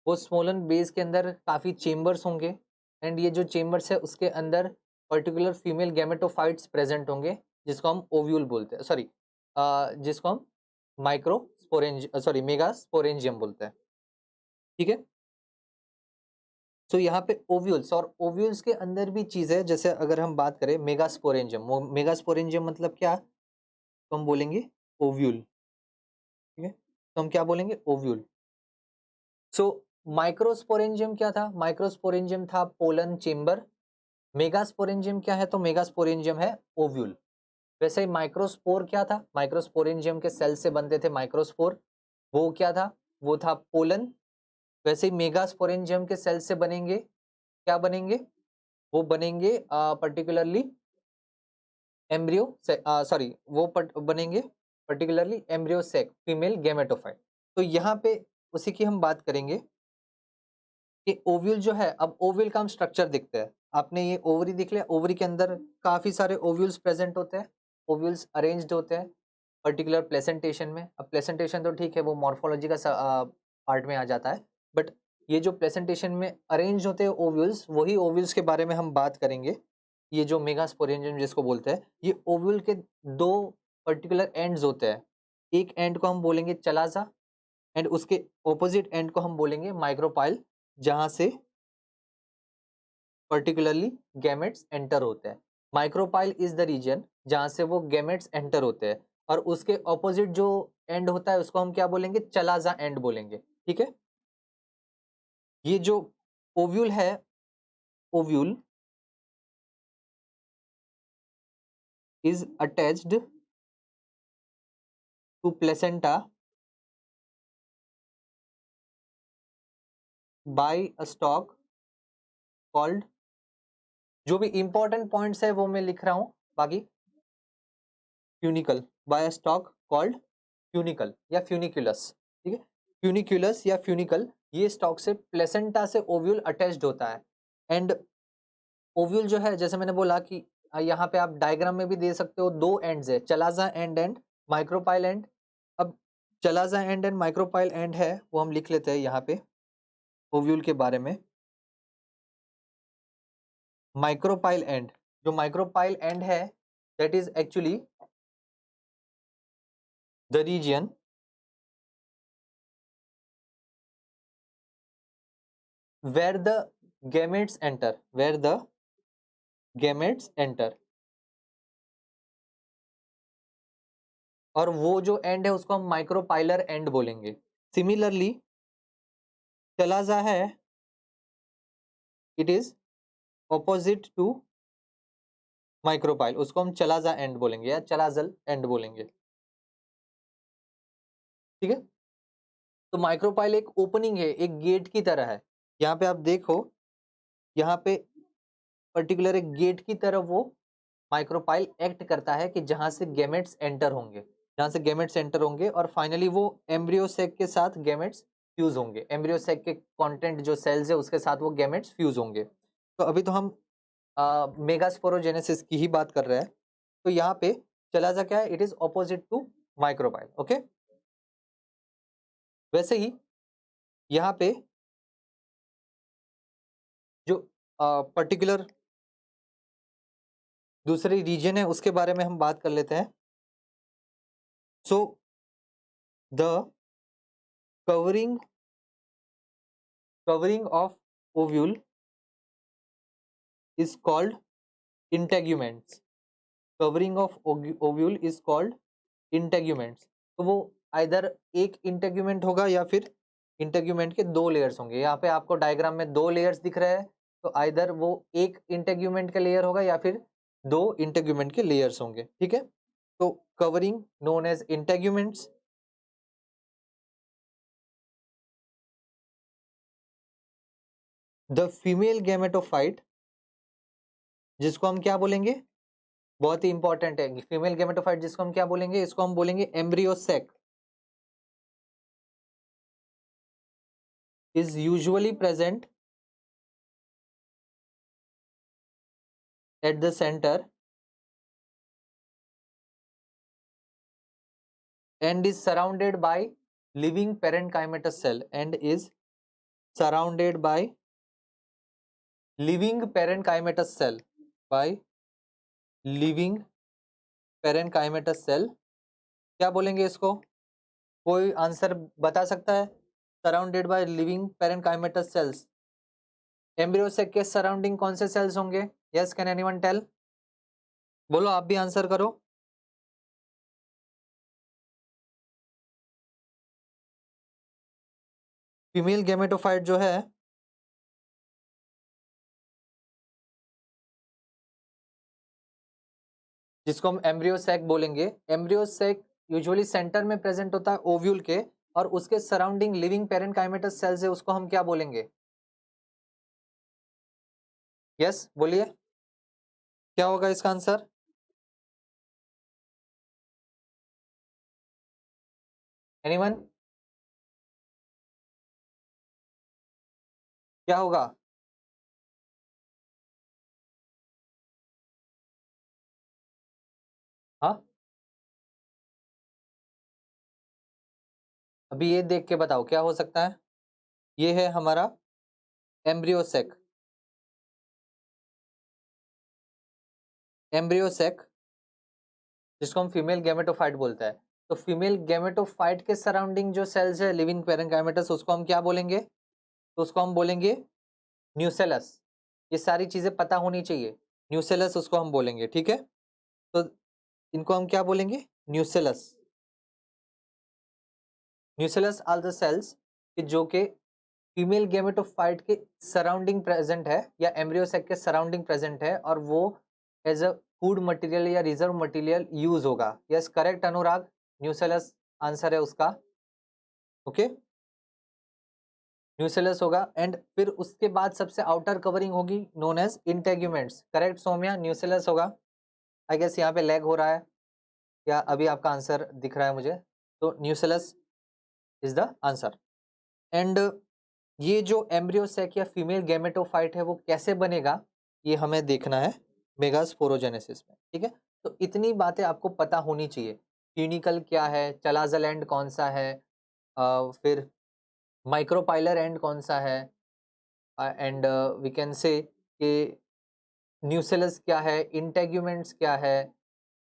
वो स्वोलन बेस के अंदर काफ़ी चेम्बर्स होंगे। एंड ये जो चेम्बर्स है उसके अंदर पर्टिकुलर फीमेल गैमेटोफाइट्स प्रेजेंट होंगे, जिसको हम ओव्यूल बोलते हैं, सॉरी जिसको हम मेगा स्पोरेंजियम बोलते हैं, ठीक है। सो यहाँ पे ओव्यूल्स, और ओव्यूल्स के अंदर भी चीज़ है। जैसे अगर हम बात करें मेगास्पोरेंजियम, मेगास्पोरेंजियम मतलब क्या? तो हम बोलेंगे ओव्यूल, ठीक है। तो हम क्या बोलेंगे? ओव्यूल। सो माइक्रोस्पोरेंजियम क्या था? माइक्रोस्पोरेंजियम था पोलन चेम्बर। मेगास्पोरेंजियम क्या है? तो मेगास्पोरेंजियम है ओव्यूल। वैसे ही माइक्रोस्पोर क्या था? माइक्रोस्पोरेंजियम के सेल से बनते थे माइक्रोस्पोर, वो क्या था? वो था पोलन। वैसे ही मेगास्पोरेंजियम के सेल से बनेंगे, क्या बनेंगे? वो बनेंगे पर्टिकुलरली एम्ब्रियो सॉरी वो बनेंगे particularly embryo sac, female gametophyte. तो यहाँ पे उसी की हम बात करेंगे कि ओव्यूल जो है, अब ओव्यूल का हम स्ट्रक्चर देखते हैं। आपने ये ओवरी देख लिया, ओवरी के अंदर काफी सारे ओव्यूल्स प्रेजेंट होते हैं। ओव्यूल्स अरेंज्ड होते हैं पर्टिकुलर प्लेसेंटेशन में। अब प्लेसेंटेशन तो ठीक है, वो मॉर्फोलॉजी का पार्ट में आ जाता है, बट ये जो प्लेसेंटेशन में अरेंज होते हैं ओव्यूल्स, वही ओव्यूल्स के बारे में हम बात करेंगे। ये जो मेगास्पोरेंजियम जिसको बोलते हैं, ये ओव्यूल के 2 पर्टिकुलर एंड्स होते हैं। एक एंड को हम बोलेंगे चलाजा एंड उसके ऑपोजिट एंड को हम बोलेंगे माइक्रोपाइल, जहां से पर्टिकुलरली गैमेट्स एंटर होते हैं। माइक्रोपाइल इज द रीजन जहां से वो गैमेट्स एंटर होते हैं, और उसके ऑपोजिट जो एंड होता है उसको हम क्या बोलेंगे, चलाजा एंड बोलेंगे। ठीक है, ये जो ओव्यूल है, ovule is attached to placenta by a stalk called, जो भी इंपॉर्टेंट पॉइंट्स है वो मैं लिख रहा हूं, बाकी funicle, by a stalk called funicle या फ्यूनिकुलस। ठीक है, फ्यूनिकुलस या फ्यूनिकल, ये स्टॉक से प्लेसेंटा से ओव्यूल अटैच्ड होता है। एंड ओव्यूल जो है, जैसे मैंने बोला कि यहाँ पे आप डायग्राम में भी दे सकते हो, दो एंड्स है, chalaza end end micropyle end. अब chalaza end end micropyle end है वो हम लिख लेते हैं यहाँ पे ओव्यूल के बारे में। माइक्रोपाइल एंड, जो माइक्रोपाइल एंड है that is actually the reason where the gametes enter, where the gametes enter, और वो जो एंड है उसको हम माइक्रोपाइलर एंड बोलेंगे। सिमिलरली चलाजा है, it is opposite to micropyle, उसको हम चलाजा एंड बोलेंगे या चलाजल एंड बोलेंगे। ठीक है, तो माइक्रोपाइल एक ओपनिंग है, एक गेट की तरह है। यहाँ पे आप देखो, यहाँ पे पर्टिकुलर एक गेट की तरह वो माइक्रोपाइल एक्ट करता है कि जहां से गैमेट्स एंटर होंगे, जहां से गैमेट्स एंटर होंगे और फाइनली वो एम्ब्रियो सेक के साथ गैमेट्स फ्यूज होंगे। एम्ब्रियो सेक के कंटेंट जो सेल्स है उसके साथ वो गैमेट्स फ्यूज होंगे। तो अभी तो हम मेगास्पोरोजेनेसिस की ही बात कर रहे हैं। तो यहाँ पे चला जा क्या है, it is opposite to micropyle. Okay, वैसे ही यहाँ पे जो पर्टिकुलर दूसरी रीजन है उसके बारे में हम बात कर लेते हैं। So the covering of ovule is called integuments. Covering of ovule is called integuments. तो वो आइदर एक इंटेग्यूमेंट होगा या फिर इंटेग्यूमेंट के दो लेयर्स होंगे। यहाँ पे आपको डायग्राम में दो लेयर्स दिख रहे हैं, तो आइदर वो एक इंटेग्यूमेंट का लेयर होगा या फिर दो इंटेग्यूमेंट के लेयर्स होंगे। ठीक है, तो covering known as integuments. The female gametophyte, जिसको हम क्या बोलेंगे, बहुत ही इंपॉर्टेंट है, फीमेल गैमेटोफाइट जिसको हम क्या बोलेंगे, इसको हम बोलेंगे embryo sac, is usually present at the center and is surrounded by living parenchymatous cell, and is surrounded by living parenchymatous cell, by living parenchymatous cell। क्या बोलेंगे इसको, कोई आंसर बता सकता है? Surrounded by living parenchymatous cells, embryo sac के सराउंडिंग कौन से सेल्स होंगे? Yes, can anyone tell? बोलो, आप भी आंसर करो। फीमेल गैमेटोफाइट जो है, जिसको हम एम्ब्रियोसेक बोलेंगे, एम्ब्रियोसेक यूजुअली सेंटर में प्रेजेंट होता है ओव्यूल के, और उसके सराउंडिंग लिविंग पेरेन्काइमेटस सेल्स है, उसको हम क्या बोलेंगे? यस बोलिए, क्या होगा इसका आंसर? एनीवन? क्या होगा? हाँ, अभी ये देख के बताओ क्या हो सकता है। ये है हमारा एम्ब्रियोसेक, एम्ब्रियोसेक जिसको हम फीमेल गैमेटोफाइट बोलते हैं। तो फीमेल गैमेटोफाइट के सराउंडिंग जो सेल्स है लिविंग पैरेंकाइमेटस, उसको हम क्या बोलेंगे? तो उसको हम बोलेंगे न्यूसेलस। ये सारी चीजें पता होनी चाहिए। न्यूसेलस उसको हम बोलेंगे, ठीक है। तो इनको हम क्या बोलेंगे? Nucellus. Nucellus are the cells कि जो कि फीमेल गैमेटोफाइट के सराउंडिंग प्रेजेंट है या एम्ब्रियोसेक के सराउंडिंग प्रेजेंट है, और वो एज अ फूड मटेरियल या रिजर्व मटेरियल यूज होगा। Yes, correct Anurag, nucellus answer है उसका। ओके, न्यूसेलस होगा। एंड फिर उसके बाद सबसे आउटर कवरिंग होगी known as integuments. Correct Saumya, nucellus होगा। आई गेस यहाँ पे लैग हो रहा है या अभी आपका आंसर दिख रहा है मुझे? तो nucellus is the answer. And ये जो एम्ब्रियोसेक या फीमेल गैमेटोफाइट है वो कैसे बनेगा, ये हमें देखना है मेगास्पोरोजेनेसिस में, ठीक है। तो इतनी बातें आपको पता होनी चाहिए। ट्यूनिकल क्या है, चलाजल एंड कौन सा है, फिर माइक्रोपाइलर एंड कौन सा है, एंड वी कैन से कि न्यूसेलस क्या है, इंटेग्यूमेंट्स क्या है,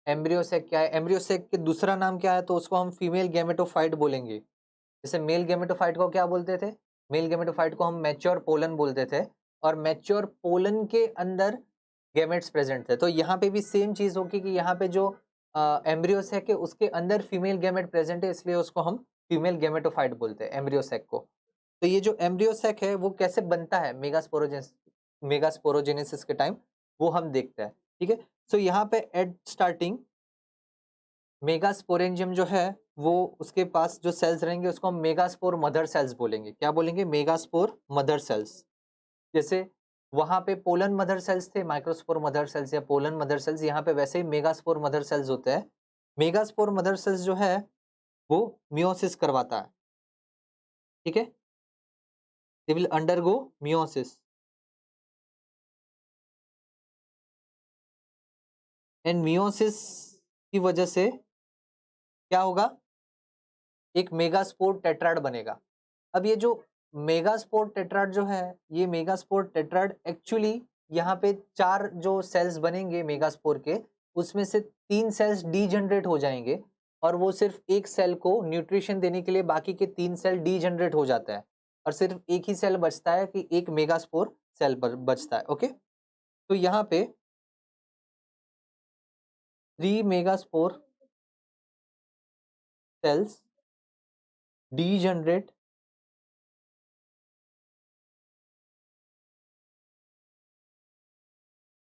एम्ब्रियोसेक क्या है। एम्ब्रियोसेक के दूसरा नाम क्या है? तो उसको हम फीमेल गैमेटोफाइट बोलेंगे। जैसे मेल गैमेटोफाइट को क्या बोलते थे? मेल गैमेटोफाइट को हम मैच्योर पोलन बोलते थे, और मैच्योर पोलन के अंदर गैमेट्स प्रेजेंट थे। तो यहाँ पे भी सेम चीज होगी कि यहाँ पे जो एम्ब्रियोसेक है उसके अंदर फीमेल गैमेट प्रेजेंट है, इसलिए उसको हम फीमेल गैमेटोफाइट बोलते हैं एम्ब्रियोसेक को। तो ये जो एम्ब्रियोसेक है वो कैसे बनता है मेगास्पोरोजेनेसिस के टाइम, वो हम देखते हैं, ठीक है। सो यहाँ पे एट स्टार्टिंग मेगास्पोरेंजियम जो है वो उसके पास जो सेल्स रहेंगे उसको हम मेगास्पोर मदर सेल्स बोलेंगे। क्या बोलेंगे? Megaspore mother cells. जैसे वहां पे पोलन मदर सेल्स थे, माइक्रोस्पोर मदर सेल्स या पोलन मदर सेल्स, यहाँ पे वैसे ही मेगास्पोर मदर सेल्स होते हैं। मेगास्पोर मदर सेल्स जो है वो मियोसिस करवाता है, ठीक है। They will undergo meiosis, and meiosis की वजह से क्या होगा? एक मेगास्पोर टेट्राड बनेगा। अब ये जो मेगास्पोर टेट्राड जो है, ये मेगास्पोर टेट्राड एक्चुअली यहाँ पे 4 जो सेल्स बनेंगे मेगास्पोर के, उसमें से 3 सेल्स डीजनरेट हो जाएंगे, और वो सिर्फ एक सेल को न्यूट्रिशन देने के लिए बाकी के 3 सेल डीजनरेट हो जाता है, और सिर्फ एक ही सेल बचता है कि एक मेगास्पोर सेल बचता है। ओके, तो यहाँ पे 3 megaspore cells degenerate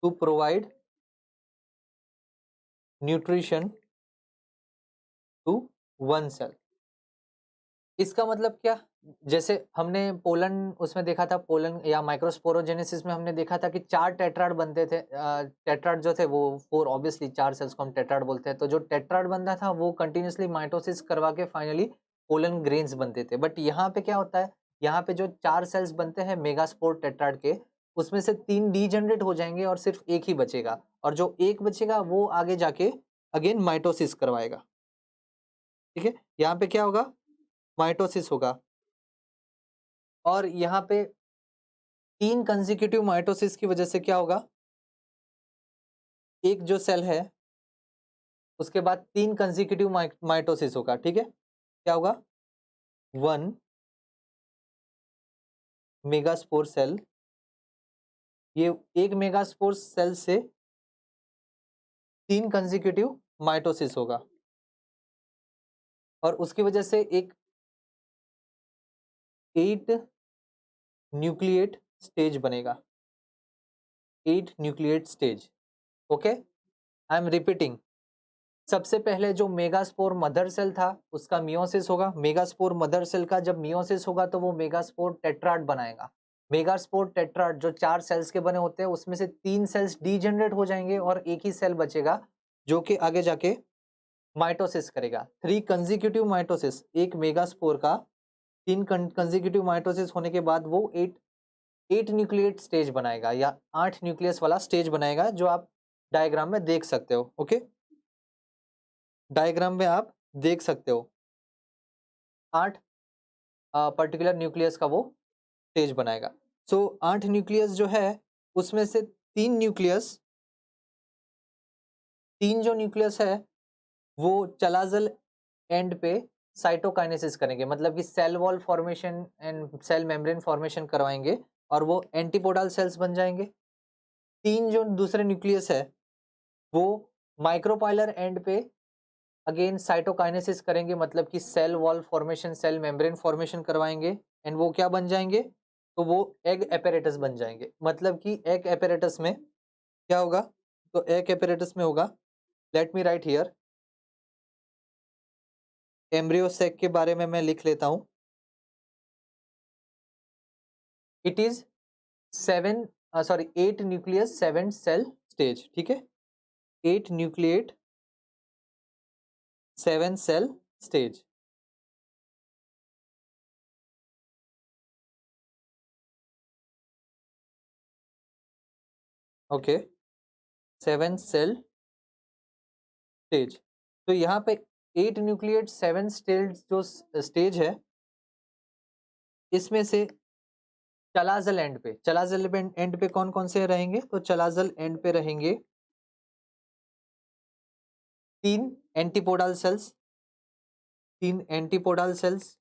to provide nutrition to one cell। इसका मतलब क्या? जैसे हमने पोलन उसमें देखा था, पोलन या माइक्रोस्पोरोजेनेसिस में हमने देखा था कि 4 टेट्राड बनते थे। टेट्राड जो थे वो 4, ऑब्वियसली 4 सेल्स को हम टेट्राड बोलते हैं। तो जो टेट्राड बनता था वो कंटिन्यूसली माइटोसिस करवा के फाइनली पोलन ग्रेन्स बनते थे। बट यहाँ पे क्या होता है? यहाँ पे जो 4 सेल्स बनते हैं मेगास्पोर टेट्राड के, उसमें से 3 डीजनरेट हो जाएंगे और सिर्फ एक ही बचेगा, और जो एक बचेगा वो आगे जाके अगेन माइटोसिस करवाएगा, ठीक है। यहाँ पे क्या होगा? माइटोसिस होगा। और यहाँ पे 3 कंसेक्यूटिव माइटोसिस की वजह से क्या होगा? एक जो सेल है उसके बाद 3 कंसेक्यूटिव माइटोसिस होगा, ठीक है। क्या होगा? 1 मेगास्पोर सेल, ये एक मेगास्पोर सेल से 3 कंसेक्यूटिव माइटोसिस होगा, और उसकी वजह से एक 8 न्यूक्लिएट स्टेज बनेगा। 8 nucleate stage. Okay, I am repeating. सबसे पहले जो मेगास्पोर मदर सेल था उसका मियोसिस होगा। मेगास्पोर मदर सेल का जब मियोसिस होगा तो वो मेगास्पोर टेट्राड बनाएगा। मेगास्पोर टेट्राड जो 4 सेल्स के बने होते हैं उसमें से 3 सेल्स डीजनरेट हो जाएंगे और एक ही सेल बचेगा जो कि आगे जाके माइटोसिस करेगा। 3 कंसेक्यूटिव माइटोसिस, एक मेगास्पोर का 3 कंसेक्यूटिव माइटोसिस होने के बाद वो 8 न्यूक्लिएट स्टेज बनाएगा, या 8 न्यूक्लियस वाला स्टेज बनाएगा, जो आप डायग्राम में देख सकते हो। ओके, डायग्राम में आप देख सकते हो 8 पर्टिकुलर न्यूक्लियस का वो स्टेज बनाएगा। सो 8 न्यूक्लियस जो है उसमें से 3 जो न्यूक्लियस है वो चलाजल एंड पे साइटोकाइनेसिस करेंगे, मतलब कि cell wall formation and cell membrane formation करवाएंगे और वो एंटीपोडल सेल्स बन जाएंगे। 3 जो दूसरे न्यूक्लियस है वो माइक्रोपाइलर एंड पे अगेन साइटोकाइनेसिस करेंगे, मतलब कि cell wall formation cell membrane formation करवाएंगे एंड वो क्या बन जाएंगे, तो वो एग एपेरेटस बन जाएंगे। मतलब कि एग एपेरेटस में क्या होगा, तो एग एपेरेटस में होगा, let me write here, embryo sac के बारे में मैं लिख लेता हूं। It is 8 nucleus 7 cell stage, ठीक है, 8 nucleate 7 cell stage. Okay, 7 cell stage. तो यहाँ पे 8 न्यूक्लिएट 7 स्टेज जो स्टेज है, इसमें से चलाजल एंड पे, चलाजल एंड पे कौन कौन से रहेंगे, तो चलाजल एंड पे रहेंगे 3 एंटीपोडल सेल्स, 3 एंटीपोडल सेल्स,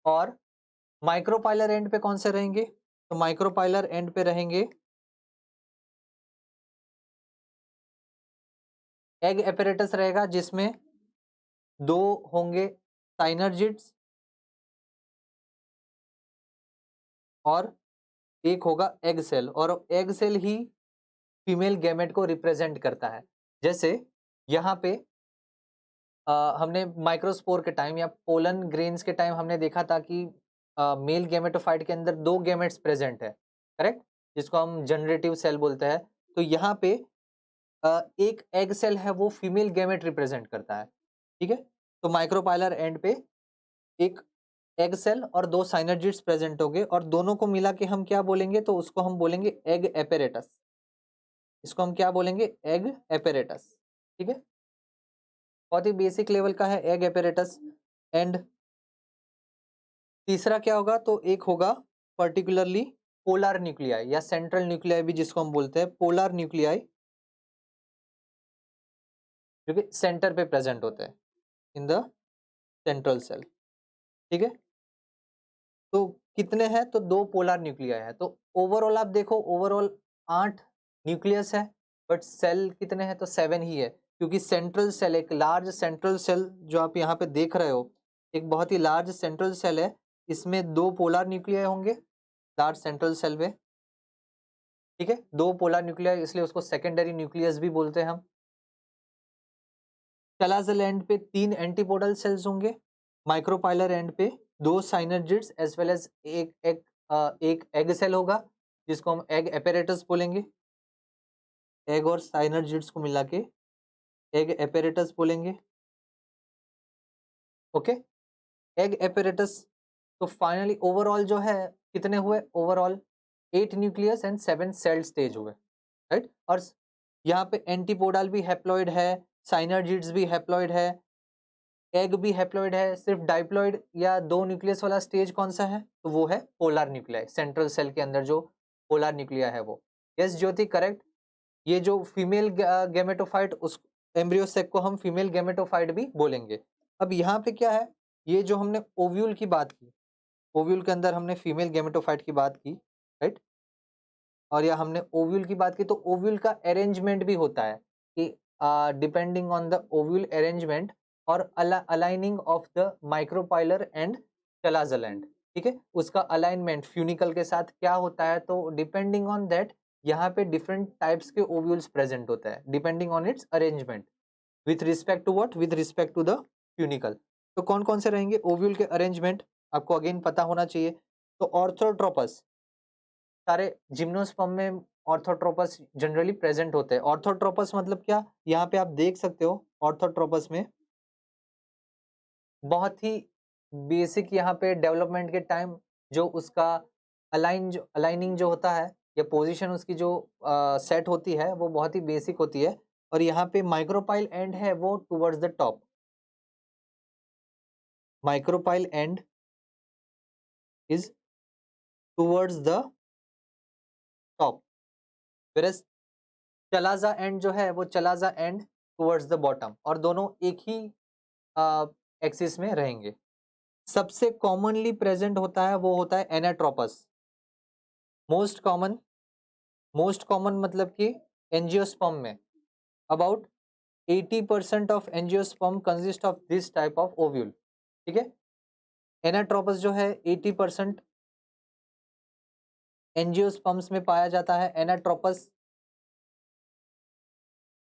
और माइक्रोपाइलर एंड पे कौन से रहेंगे, तो माइक्रोपाइलर एंड पे रहेंगे एग एपेरेटस रहेगा, जिसमें 2 होंगे साइनर्जिड्स और एक होगा एग सेल, और एग सेल ही फीमेल गैमेट को रिप्रेजेंट करता है। जैसे यहाँ पे हमने माइक्रोस्पोर के टाइम या पोलन ग्रेन्स के टाइम हमने देखा था कि मेल गैमेटोफाइट के अंदर 2 गैमेट्स प्रेजेंट है, करेक्ट, जिसको हम जनरेटिव सेल बोलते हैं। तो यहाँ पे एक एग सेल है वो फीमेल गैमेट रिप्रेजेंट करता है, ठीक है। तो माइक्रोपाइलर एंड पे एक एग सेल और 2 साइनर्जिड्स प्रेजेंट होंगे, और दोनों को मिला के हम क्या बोलेंगे, तो उसको हम बोलेंगे एग एपेरेटस। इसको हम क्या बोलेंगे, एग एपेरेटस, ठीक है। बहुत ही बेसिक लेवल का है एग एपेरेटस। एंड तीसरा क्या होगा, तो एक होगा पर्टिकुलरली पोलर न्यूक्लियाई या सेंट्रल न्यूक्लियाई भी जिसको हम बोलते हैं, पोलर न्यूक्लियाई, जो कि सेंटर पे प्रेजेंट होते हैं इन द सेंट्रल सेल, ठीक है। तो कितने हैं, तो 2 पोलर न्यूक्लियाई है। तो ओवरऑल आप देखो, ओवरऑल 8 न्यूक्लियस है, बट सेल कितने हैं, तो 7 ही है, क्योंकि सेंट्रल सेल, एक लार्ज सेंट्रल सेल जो आप यहाँ पे देख रहे हो, एक बहुत ही लार्ज सेंट्रल सेल है, इसमें 2 पोलर न्यूक्लियाई होंगे लार्ज सेंट्रल सेल में, ठीक है। 2 पोलर न्यूक्लियाई, इसलिए उसको सेकेंडरी न्यूक्लियस भी बोलते हैं हम। चलाजल एंड पे 3 एंटीपोडल सेल्स होंगे, माइक्रोपाइलर एंड पे 2 साइनर्जिड्स एज वेल एज एक एग सेल होगा, जिसको हम एग एपेरेटस बोलेंगे। एग और साइनर्जिड्स को मिला के एग एपेरेटस बोलेंगे, ओके। Egg apparatus. तो फाइनली ओवरऑल जो है कितने हुए, overall 8 nucleus and 7 cell stage हुए, राइट। और यहाँ पे एंटीपोडल भी हैप्लॉइड है, साइनर्जिड्स भी हैप्लॉइड है, एग भी हैप्लॉइड है। सिर्फ डाइप्लॉइड या 2 न्यूक्लियस वाला स्टेज कौन सा है, तो वो है पोलर न्यूक्लियाई, सेंट्रल सेल के अंदर जो पोलर न्यूक्लिया है वो। Yes Jyoti, correct. ये जो फीमेल गैमेटोफाइट, उस एम्ब्रियो सेक को हम फीमेल गैमेटोफाइट भी बोलेंगे। अब यहाँ पे क्या है, ये जो हमने ओव्यूल की बात की, ओव्यूल के अंदर हमने फीमेल गैमेटोफाइट की बात की, राइट, और या हमने ओव्यूल की बात की, तो ओव्यूल का अरेंजमेंट भी होता है कि depending on the ovule arrangement और aligning of the micropylar end chalazal end, ठीक है, उसका अलाइनमेंट फ्यूनिकल के साथ क्या होता है, तो डिपेंडिंग ऑन दैट यहाँ पे डिफरेंट टाइप्स के ओव्यूल्स प्रेजेंट होता है, depending on its arrangement with respect to what, with respect to the funicle. तो कौन कौन से रहेंगे ओव्यूल के अरेंजमेंट, आपको अगेन पता होना चाहिए। तो ऑर्थोट्रोपस, सारे जिम्नोस्पर्म में ऑर्थोट्रोपस जनरली प्रेजेंट होते हैं। ऑर्थोट्रोपस मतलब क्या, यहाँ पे आप देख सकते हो ऑर्थोट्रोपस में बहुत ही बेसिक यहाँ पे डेवलपमेंट के टाइम जो उसका अलाइनिंग जो होता है या पोजीशन उसकी जो सेट होती है वो बहुत ही बेसिक होती है, और यहाँ पे माइक्रोपाइल एंड है वो towards the top, micropyle end is towards the top, whereas chalaza end जो है वो chalaza end towards the bottom, और दोनों एक ही एक्सिस में रहेंगे। सबसे कॉमनली प्रेजेंट होता है वो होता है एनाट्रोपस। मोस्ट कॉमन मतलब कि एंजियोस्पर्म में about 80% of angiosperm consist of this type of ovule. ठीक है, एनाट्रोपस जो है 80% एंजियोस्पर्म्स में पाया जाता है। एनाट्रोपस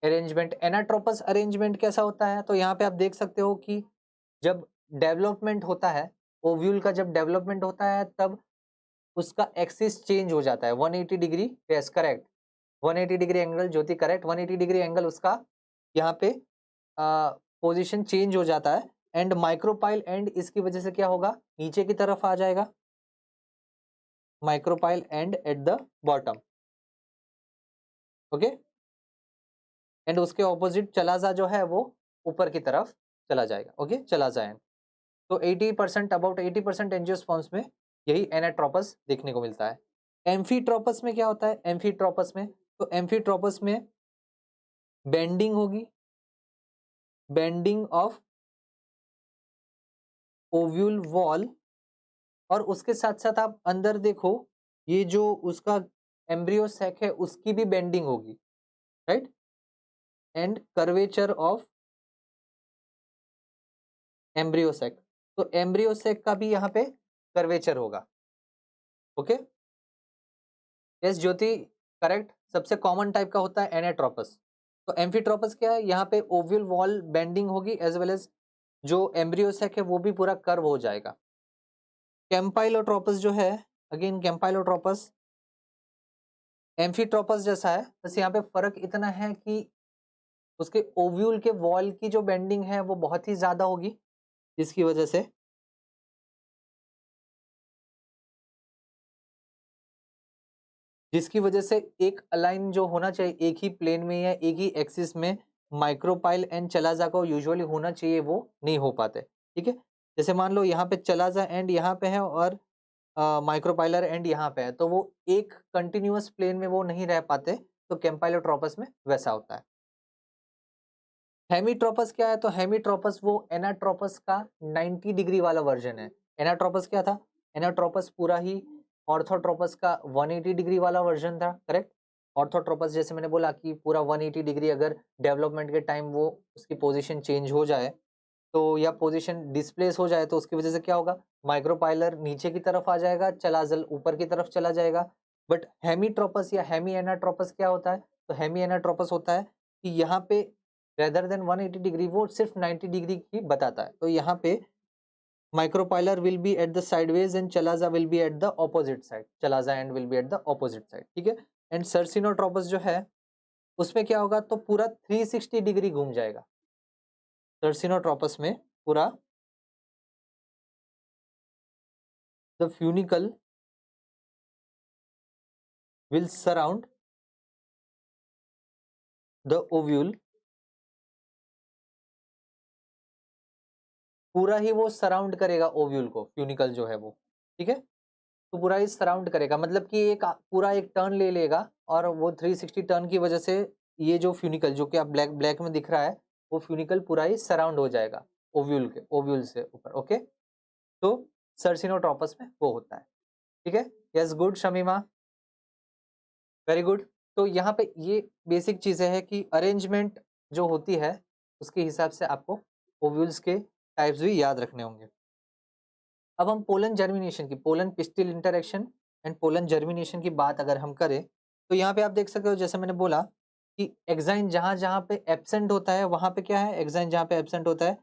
अरेंजमेंट, एनाट्रोपस अरेंजमेंट कैसा होता है, तो यहाँ पे आप देख सकते हो कि जब डेवलपमेंट होता है, ओव्यूल का जब डेवलपमेंट होता है तब उसका एक्सिस चेंज हो जाता है 180 degree. Yes correct, 180 degree angle, Jyoti correct, 180 degree angle उसका यहाँ पे पोजीशन चेंज हो जाता है। एंड माइक्रोपाइल एंड इसकी वजह से क्या होगा, नीचे की तरफ आ जाएगा, micropyle and at the bottom. Okay, and उसके ऑपोजिट चलाजा जो है वो ऊपर की तरफ चला जाएगा। Okay, chalaza and. तो 80% अबाउट 80% एंजियोस्पर्म्स में यही एनाट्रोपस देखने को मिलता है। एम्फीट्रोपस में क्या होता है, एम्फीट्रोपस में, तो एम्फीट्रोपस में बेंडिंग होगी, बेंडिंग ऑफ ओव्यूल वॉल, और उसके साथ साथ आप अंदर देखो ये जो उसका एम्ब्रियो सैक है उसकी भी बेंडिंग होगी, right. And curvature of embryo sac, तो एम्ब्रियो सैक का भी यहाँ पे कर्वेचर होगा। ओके, यस ज्योति करेक्ट, सबसे कॉमन टाइप का होता है एनाट्रोपस। तो एम्फीट्रोपस क्या है, यहाँ पे ओव्यूल वॉल बेंडिंग होगी एज वेल एज जो एम्ब्रियो सैक है वो भी पूरा कर्व हो जाएगा। कैम्पाइलोट्रोपस जो है, अगेन कैम्पाइलोट्रोपस एम्फीट्रोपस जैसा है, बस यहाँ पे फर्क इतना है कि उसके ओव्यूल के वॉल की जो बेंडिंग है वो बहुत ही ज्यादा होगी, जिसकी वजह से एक अलाइन जो होना चाहिए एक ही प्लेन में या एक ही एक्सिस में माइक्रोपाइल एंड चलाजा को यूजुअली होना चाहिए, वो नहीं हो पाते। ठीक है, जैसे मान लो यहाँ पे चलाजा एंड यहाँ पे है और माइक्रोपाइलर एंड यहाँ पे है, तो वो एक कंटिन्यूअस प्लेन में वो नहीं रह पाते, तो कैम्पाइलोट्रोपस में वैसा होता है। हेमीट्रोपस क्या है, तो हेमीट्रोपस वो एनाट्रोपस का 90 डिग्री वाला वर्जन है। एनाट्रोपस क्या था, एनाट्रोपस पूरा ही ऑर्थोट्रोपस का 180 डिग्री वाला वर्जन था, करेक्ट। ऑर्थोट्रोपस जैसे मैंने बोला कि पूरा 180 डिग्री अगर डेवलपमेंट के टाइम वो उसकी पोजीशन चेंज हो जाए तो या पोजीशन डिस्प्लेस हो जाए तो उसकी वजह से क्या होगा, माइक्रोपाइलर नीचे की तरफ आ जाएगा, चलाजल ऊपर की तरफ चला जाएगा। बट हेमीट्रोपस या हेमी एनाट्रोपस क्या होता है, तो हेमी एनाट्रोपस होता है कि यहाँ पे रेदर देन 180 डिग्री वो सिर्फ 90 डिग्री ही बताता है। तो यहाँ पे micropylar will be at the sideways and chalaza will be at the opposite side, chalaza and will be at the opposite side. ठीक है, एंड सर्सिनोट्रोपस जो है उसमें क्या होगा, तो पूरा 360 डिग्री घूम जाएगा। सर्सिनोट्रोपस में पूरा the funicle will surround the ovule, पूरा ही वो सराउंड करेगा ओव्यूल को, फ्यूनिकल जो है वो। ठीक है, तो पूरा ही सराउंड करेगा, मतलब कि एक पूरा एक टर्न ले लेगा और वो 360 टर्न की वजह से ये जो फ्यूनिकल जो कि आप ब्लैक ब्लैक में दिख रहा है वो फ्यूनिकल पूरा ही सराउंड हो जाएगा ओव्यूल के, ओव्यूल से ऊपर। ओके, तो सर्सिनोट्रोपस में वो होता है। ठीक है, yes good Shamima, very good. तो यहाँ पे ये बेसिक चीजें हैं कि अरेंजमेंट जो होती है उसके हिसाब से आपको ओव्यूल्स के टाइप्स भी याद रखने होंगे। अब हम पोलन जर्मिनेशन की, pollen pistil interaction and pollen germination की बात अगर हम करें तो यहाँ पे आप देख सकते हो जैसे मैंने बोला कि एक्साइन जहाँ जहाँ पे एब्सेंट होता है वहाँ पे क्या है, एक्साइन जहाँ पे एब्सेंट होता है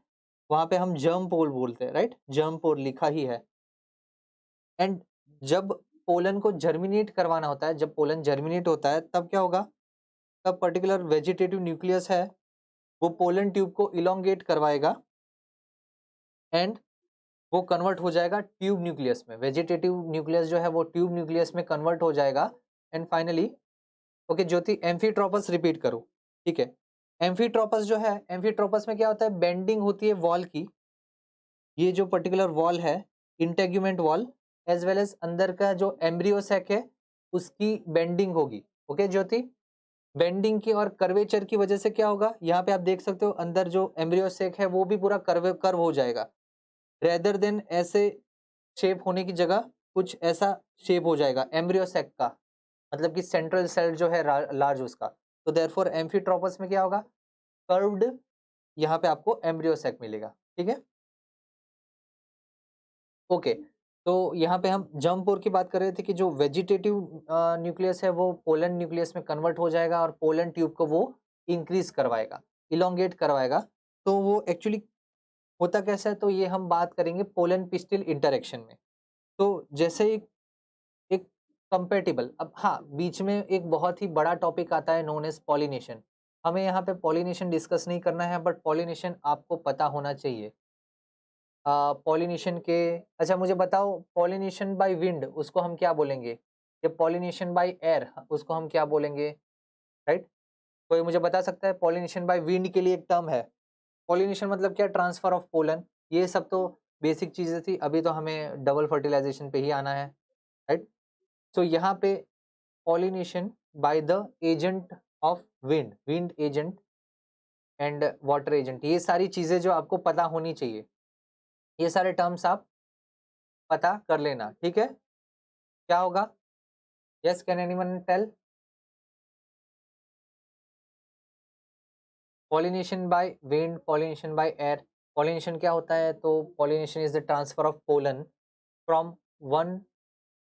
वहाँ पे हम जर्म पोल बोलते हैं, राइट, जर्म पोल लिखा ही है। एंड जब पोलन को जर्मिनेट करवाना होता है, जब पोलन जर्मिनेट होता है तब क्या होगा, तब पर्टिकुलर वेजिटेटिव न्यूक्लियस है वो पोलन ट्यूब को इलोंगेट करवाएगा एंड वो कन्वर्ट हो जाएगा ट्यूब न्यूक्लियस में। वेजिटेटिव न्यूक्लियस जो है वो ट्यूब न्यूक्लियस में कन्वर्ट हो जाएगा and finally okay Jyoti amphitropous repeat करो। ठीक है, एम्फीट्रोपस जो है, एम्फीट्रोपस में क्या होता है, बेंडिंग होती है वॉल की, ये जो पर्टिकुलर वॉल है integument wall as well as अंदर का जो एम्ब्रियो सैक है उसकी बेंडिंग होगी। ओके ज्योति, बेंडिंग की और कर्वेचर की वजह से क्या होगा, यहाँ पे आप देख सकते हो अंदर जो एम्ब्रियो सेक है वो भी पूरा कर्व हो जाएगा, रेदर देन ऐसे शेप होने की जगह कुछ ऐसा शेप हो जाएगा एम्ब्रियो सेक का, मतलब कि सेंट्रल सेल जो है लार्ज उसका। तो देयरफॉर एम्फीट्रोपस में क्या होगा, कर्व्ड यहाँ पे आपको एम्ब्रियो सेक मिलेगा। ठीक है, ओके। तो यहाँ पे हम जंप और की बात कर रहे थे कि जो वेजिटेटिव न्यूक्लियस है वो पोलन न्यूक्लियस में कन्वर्ट हो जाएगा और पोलन ट्यूब को वो इंक्रीज करवाएगा, इलोंगेट करवाएगा। तो वो एक्चुअली होता कैसा है, तो ये हम बात करेंगे पोलन पिस्टिल इंटरेक्शन में। तो जैसे एक कंपेटिबल, अब हाँ बीच में एक बहुत ही बड़ा टॉपिक आता है नोन एज पॉलिनेशन। हमें यहाँ पे पॉलिनेशन डिस्कस नहीं करना है, बट पॉलिनेशन आपको पता होना चाहिए। पॉलिनेशन के, अच्छा मुझे बताओ, पॉलिनेशन बाय विंड उसको हम क्या बोलेंगे, या पॉलिनेशन बाय एयर उसको हम क्या बोलेंगे, राइट? कोई मुझे बता सकता है? पॉलिनेशन बाय विंड के लिए एक टर्म है, पॉलिनेशन मतलब क्या, ट्रांसफर ऑफ पोलन। ये सब तो बेसिक चीजें थी, अभी तो हमें डबल फर्टिलाइजेशन पे ही आना है, राइट? सो यहाँ पे pollination by the agent of wind, wind agent and water agent, ये सारी चीजें जो आपको पता होनी चाहिए, ये सारे टर्म्स आप पता कर लेना। ठीक है, क्या होगा? Yes, can anyone tell? Pollination by wind, pollination by air. Pollination क्या होता है? तो pollination is the transfer of pollen from one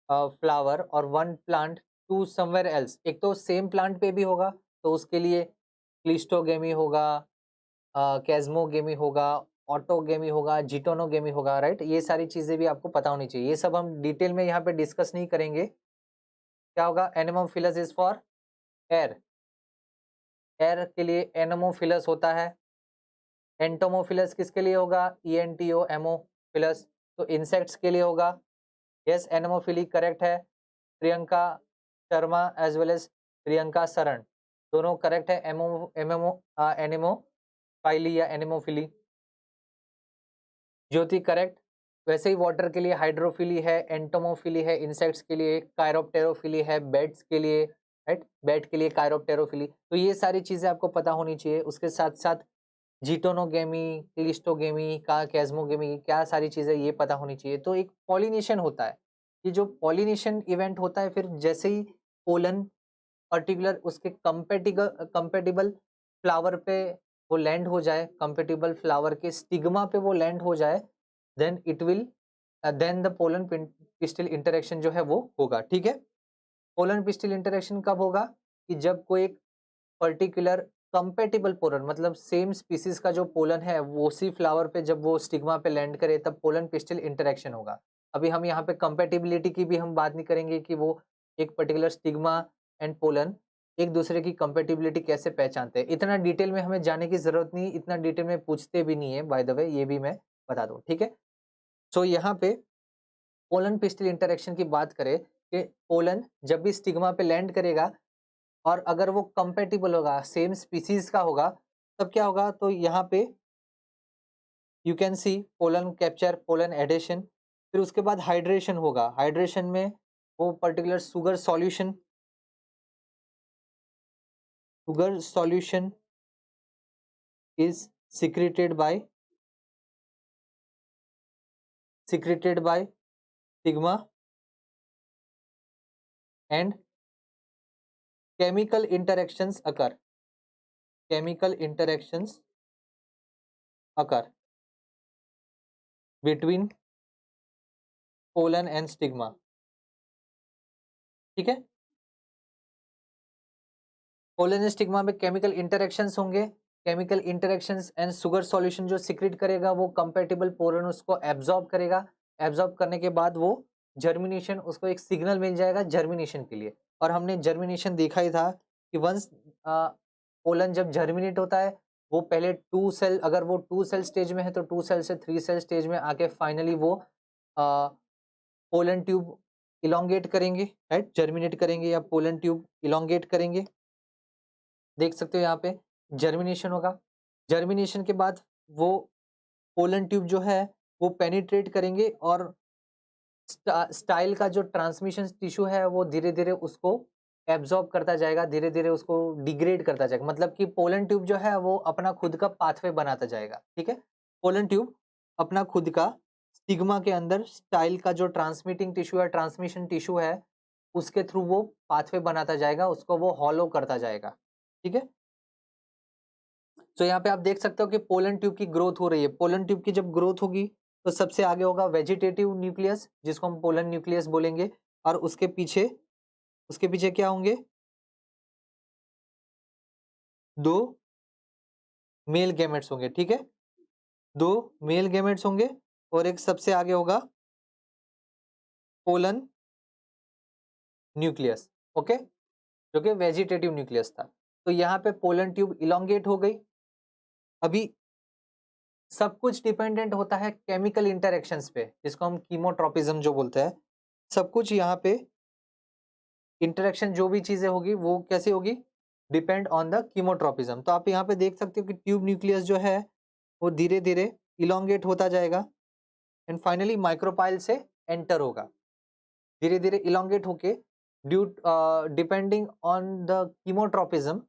flower और one plant to somewhere else. एक तो सेम प्लांट पे भी होगा, तो उसके लिए क्लिस्टोगेमी होगा, कैज्मोगेमी होगा, ऑटोगेमी होगा, जिटोनोगेमी होगा, राइट? ये सारी चीजें भी आपको पता होनी चाहिए। ये सब हम डिटेल में यहाँ पे डिस्कस नहीं करेंगे। क्या होगा? एनेमोफिलस इज फॉर एयर, एयर के लिए एनेमोफिलस होता है। एंटोमोफिलस किसके लिए होगा? ENTO एमोफिलस, तो इंसेक्ट्स के लिए होगा। यस, एनेमोफिली करेक्ट है। Priyanka Sharma as well as Priyanka Sharan, दोनों करेक्ट है। एनिमोफाइली या एनिमोफिली। ज्योति करेक्ट। वैसे ही वाटर के लिए हाइड्रोफिली है, एंटोमोफिली है, इंसेक्ट्स के लिए कायरोप्टेरोफिली है, बैट्स के लिए, राइट, बैट के लिए कायरोप्टेरोफिली। तो ये सारी चीजें आपको पता होनी चाहिए। उसके साथ साथ जीटोनोगेमी, क्लिस्टोगेमी का कैज्मोगेमी, क्या सारी चीजें ये पता होनी चाहिए। तो एक पॉलिनेशन होता है, ये जो पॉलिनेशन इवेंट होता है, फिर जैसे ही पोलन पर्टिकुलर उसके कंपेटिबल फ्लावर पे वो लैंड हो जाए, कंपेटिबल फ्लावर के स्टिग्मा पे वो लैंड हो जाए, then it will, then the pollen pistil interaction जो है वो होगा। ठीक है, पोलन पिस्टिल इंटरेक्शन कब होगा? कि जब कोई एक पर्टिकुलर कंपेटिबल पोलन, मतलब सेम स्पीसीज का जो पोलन है वो उसी फ्लावर पे जब वो स्टिग्मा पे लैंड करे, तब पोलन पिस्टिल इंटरेक्शन होगा। अभी हम यहाँ पे कंपेटिबिलिटी की भी हम बात नहीं करेंगे कि वो एक पर्टिकुलर स्टिग्मा एंड पोलन एक दूसरे की कंपेटिबिलिटी कैसे पहचानते हैं। इतना डिटेल में हमें जाने की जरूरत नहीं, इतना डिटेल में पूछते भी नहीं है, बाय द वे ये भी मैं बता दूं। ठीक है, सो यहाँ पे पोलन पिस्टिल इंटरेक्शन की बात करें कि पोलन जब भी स्टिग्मा पे लैंड करेगा और अगर वो कंपेटिबल होगा, सेम स्पीसीज का होगा, तब क्या होगा? तो यहाँ पे you can see pollen capture, pollen adhesion, फिर उसके बाद हाइड्रेशन होगा। हाइड्रेशन में वो particular sugar solution is secreted by stigma and chemical interactions occur, chemical interactions occur between pollen and stigma। ठीक है, पोलन एंड स्टिग्मा में केमिकल इंटरेक्शंस होंगे, chemical interactions and sugar solution जो सिक्रेट करेगा वो कंपेटिबल पोलन उसको एब्जॉर्ब करेगा। एब्जॉर्ब करने के बाद वो जर्मिनेशन, उसको एक सिग्नल मिल जाएगा जर्मिनेशन के लिए। और हमने जर्मिनेशन देखा ही था कि वंस पोलन जब जर्मिनेट होता है वो पहले 2 सेल, अगर वो 2 सेल स्टेज में है तो 2 सेल से 3 सेल स्टेज में आके फाइनली वो पोलन ट्यूब इलोंगेट करेंगे, राइट, जर्मिनेट करेंगे या पोलन ट्यूब इलोंगेट करेंगे। देख सकते हो यहाँ पे जर्मिनेशन होगा। जर्मिनेशन के बाद वो पोलन ट्यूब जो है वो पेनिट्रेट करेंगे और स्टाइल का जो ट्रांसमिशन टिश्यू है वो धीरे धीरे उसको एब्जॉर्ब करता जाएगा, धीरे धीरे उसको डिग्रेड करता जाएगा, मतलब कि पोलन ट्यूब जो है वो अपना खुद का पाथवे बनाता जाएगा। ठीक है, पोलन ट्यूब अपना खुद का स्टिग्मा के अंदर स्टाइल का जो ट्रांसमिटिंग टिश्यू है, ट्रांसमिशन टिश्यू है, उसके थ्रू वो पाथवे बनाता जाएगा, उसको वो हॉलो करता जाएगा। ठीक है, तो यहाँ पे आप देख सकते हो कि पोलन ट्यूब की ग्रोथ हो रही है। पोलन ट्यूब की जब ग्रोथ होगी तो सबसे आगे होगा वेजिटेटिव न्यूक्लियस, जिसको हम पोलन न्यूक्लियस बोलेंगे, और उसके पीछे क्या होंगे? दो मेल गैमेट्स होंगे। ठीक है, दो मेल गैमेट्स होंगे और एक सबसे आगे होगा पोलन न्यूक्लियस। ओके, जो कि वेजिटेटिव न्यूक्लियस था। तो यहाँ पे पोलन ट्यूब इलोंगेट हो गई। अभी सब कुछ डिपेंडेंट होता है केमिकल इंटरेक्शंस पे, जिसको हम कीमोट्रोपिज्म जो बोलते हैं। सब कुछ यहाँ पे इंटरेक्शन जो भी चीजें होगी वो कैसे होगी? Depend on the chemotropism. तो आप यहाँ पे देख सकते हो कि ट्यूब न्यूक्लियस जो है वो धीरे धीरे इलोंगेट होता जाएगा एंड फाइनली माइक्रोपाइल से एंटर होगा, धीरे धीरे इलोंगेट होके due depending on the chemotropism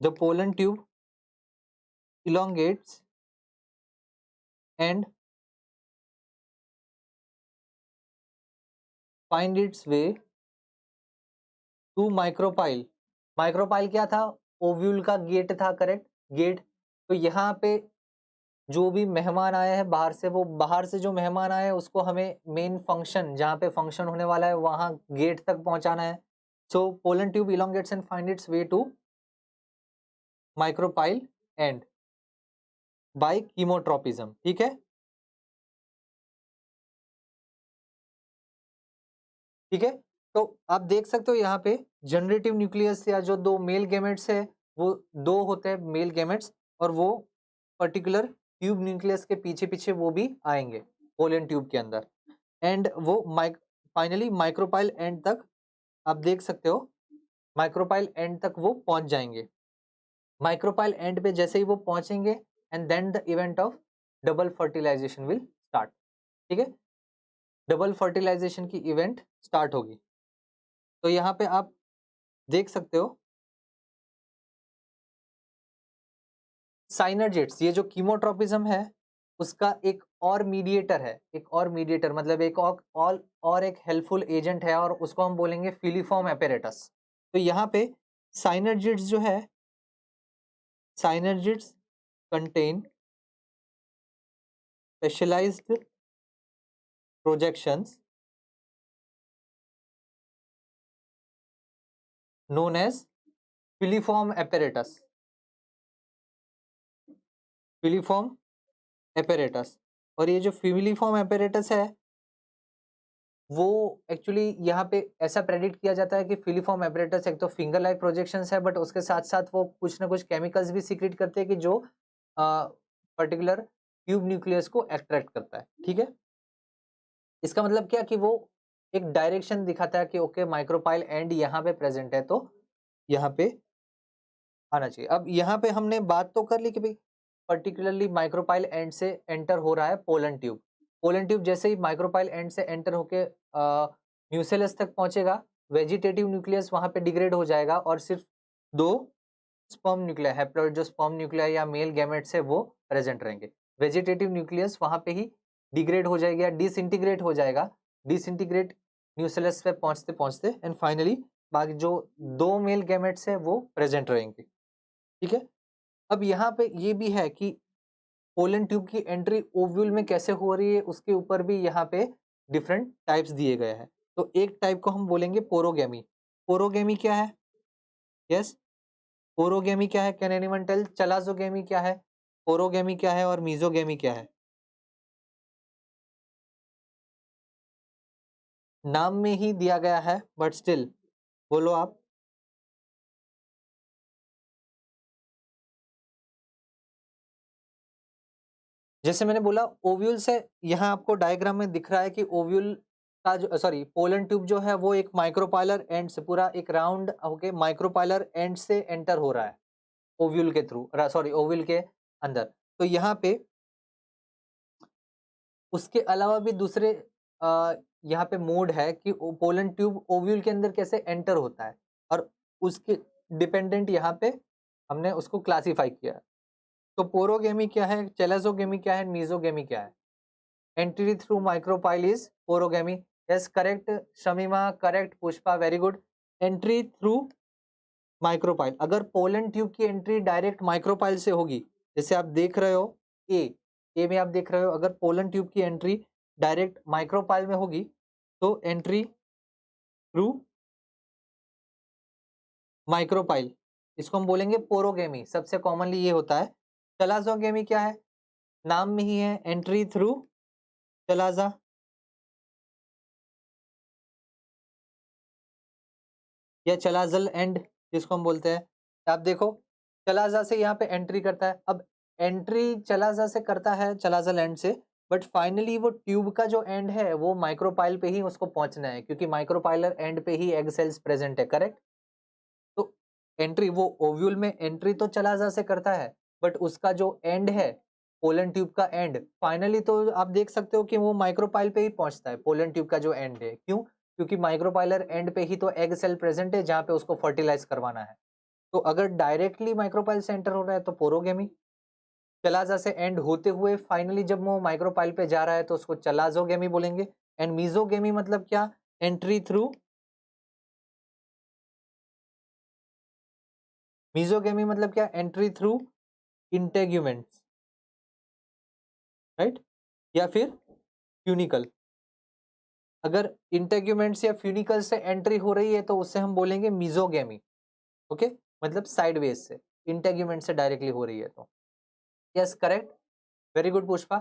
the pollen tube elongates and find its way to micropyle। Micropyle क्या था? ओव्यूल का गेट था, करेक्ट, गेट। तो यहाँ पे जो भी मेहमान आए हैं बाहर से, वो बाहर से जो मेहमान आए हैं उसको हमें मेन फंक्शन, जहाँ पे फंक्शन होने वाला है वहाँ गेट तक पहुँचाना है। So pollen tube elongates and find its way to micropyle end by chemotropism. ठीक है, ठीक है। तो आप देख सकते हो यहाँ पे जनरेटिव न्यूक्लियस या जो दो मेल गैमेट्स है वो दो होते हैं मेल गैमेट्स, और वो पर्टिकुलर ट्यूब न्यूक्लियस के पीछे पीछे वो भी आएंगे पोलन ट्यूब के अंदर, एंड वो फाइनली माइक्रोपाइल एंड तक आप देख सकते हो, माइक्रोपाइल एंड तक वो पहुंच जाएंगे। माइक्रोपाइल एंड पे जैसे ही वो पहुंचेंगे and then the event of double fertilisation will start. ठीक है, डबल फर्टिलाइजेशन की इवेंट स्टार्ट होगी। तो यहाँ पे आप देख सकते हो साइनर्जिड्स, ये जो कीमोट्रोपिज्म है उसका एक और मीडिएटर है, एक और मीडिएटर मतलब एक और एक हेल्पफुल एजेंट है, और उसको हम बोलेंगे फिलीफॉर्म एपेरेटस। तो यहाँ पे साइनर्जिड्स जो है, synergids contain specialised projections known as filiform apparatus, filiform apparatus। और ये जो filiform apparatus है वो एक्चुअली यहाँ पे ऐसा प्रेडिक्ट किया जाता है कि फिलीफॉर्म एपरेटस एक तो फिंगर लाइक प्रोजेक्शंस है, बट उसके साथ साथ वो कुछ ना कुछ केमिकल्स भी सीक्रेट करते हैं कि जो पर्टिकुलर ट्यूब न्यूक्लियस को एक्सट्रैक्ट करता है। ठीक है, इसका मतलब क्या कि वो एक डायरेक्शन दिखाता है कि ओके माइक्रोपाइल एंड यहाँ पे प्रेजेंट है, तो यहाँ पे आना चाहिए। अब यहाँ पे हमने बात तो कर ली कि भाई पर्टिकुलरली माइक्रोपाइल एंड से एंटर हो रहा है पोलन ट्यूब। पोलन ट्यूब जैसे ही माइक्रोपाइल एंड से एंटर होके न्यूसेलस तक पहुंचेगा, वेजिटेटिव न्यूक्लियस वहां पे डिग्रेड हो जाएगा और सिर्फ दो स्पर्म न्यूक्लिया, हैप्लॉइड जो स्पर्म न्यूक्लिया या मेल गैमेट्स है वो प्रेजेंट रहेंगे। वेजिटेटिव न्यूक्लियस वहां पे ही डिग्रेड हो जाएगा, डिसइंटीग्रेट हो जाएगा, डिसइंटीग्रेट न्यूसेलस पे पहुंचते पहुंचते एंड फाइनली बाकी जो दो मेल गैमेट्स है वो प्रेजेंट रहेंगे। ठीक है, अब यहाँ पे ये भी है कि पोलन ट्यूब की एंट्री ओव्यूल में कैसे हो रही है, उसके ऊपर भी यहाँ पे डिफरेंट टाइप्स दिए गए हैं। तो एक टाइप को हम बोलेंगे पोरोगेमी। पोरोगेमी क्या है? यस, पोरोगेमी क्या है? Can anyone tell? चलाजोगेमी क्या है, पोरोगेमी क्या है और मीजोगेमी क्या है? नाम में ही दिया गया है बट स्टिल बोलो आप। जैसे मैंने बोला ओव्यूल से, यहाँ आपको डायग्राम में दिख रहा है कि ओव्यूल का जो पोलन ट्यूब जो है वो एक माइक्रोपाइलर एंड से पूरा एक राउंड होके माइक्रोपाइलर एंड से एंटर हो रहा है ओव्यूल के थ्रू, ओव्यूल के अंदर। तो यहाँ पे उसके अलावा भी दूसरे यहाँ पे मोड है कि पोलन ट्यूब ओव्यूल के अंदर कैसे एंटर होता है, और उसके डिपेंडेंट यहाँ पे हमने उसको क्लासीफाई किया है। तो पोरोगेमी क्या है, चेलाजोगेमी क्या है, मीजोगेमी क्या है? Entry through micropyle is porogamy. Yes correct Shamima, correct Pushpa, very good. Entry through micropyle, अगर पोलन ट्यूब की एंट्री डायरेक्ट माइक्रोपाइल से होगी, जैसे आप देख रहे हो ए में आप देख रहे हो, अगर पोलन ट्यूब की एंट्री डायरेक्ट माइक्रोपाइल में होगी तो एंट्री थ्रू माइक्रोपाइल, इसको हम बोलेंगे पोरोगेमी। सबसे कॉमनली ये होता है। चलाजोगेमी क्या है, नाम में ही है, एंट्री थ्रू चलाजा। या चलाजल एंड जिसको हम बोलते हैं। आप देखो चलाजा से यहाँ पे एंट्री करता है, अब एंट्री चलाजा से करता है, चलाजल एंड से, बट फाइनली वो ट्यूब का जो एंड है वो माइक्रोपाइल पे ही उसको पहुंचना है, क्योंकि माइक्रोपाइलर एंड पे ही एग सेल्स प्रेजेंट है, करेक्ट। तो एंट्री वो ओव्यूल में एंट्री तो चलाजा से करता है, बट उसका जो एंड है पोलन ट्यूब का एंड, फाइनली तो आप देख सकते हो कि वो माइक्रोपाइल पे ही पहुंचता है, पोलन ट्यूब का जो एंड है। क्यों? क्योंकि माइक्रोपाइलर एंड पे ही तो एग सेल प्रेजेंट है जहां पे उसको फर्टिलाइज करवाना है। तो अगर डायरेक्टली माइक्रोपाइल से एंटर हो रहा है तो पोरोगेमी, चलाजा से एंड होते हुए फाइनली जब वो माइक्रोपाइल पे जा रहा है तो उसको चलाजोगेमी बोलेंगे। एंड मीजोगेमी मतलब क्या, एंट्री थ्रू, मीजोगेमी मतलब क्या, एंट्री थ्रू इंटेग्यूमेंट्स, राइट, या फिर फ्यूनिकल। अगर इंटेग्यूमेंट्स या फ्यूनिकल से एंट्री हो रही है तो उससे हम बोलेंगे मीजोगेमी। ओके, मतलब साइडवेज से, इंटेग्यूमेंट से डायरेक्टली हो रही है तो। Yes correct, very good Pushpa.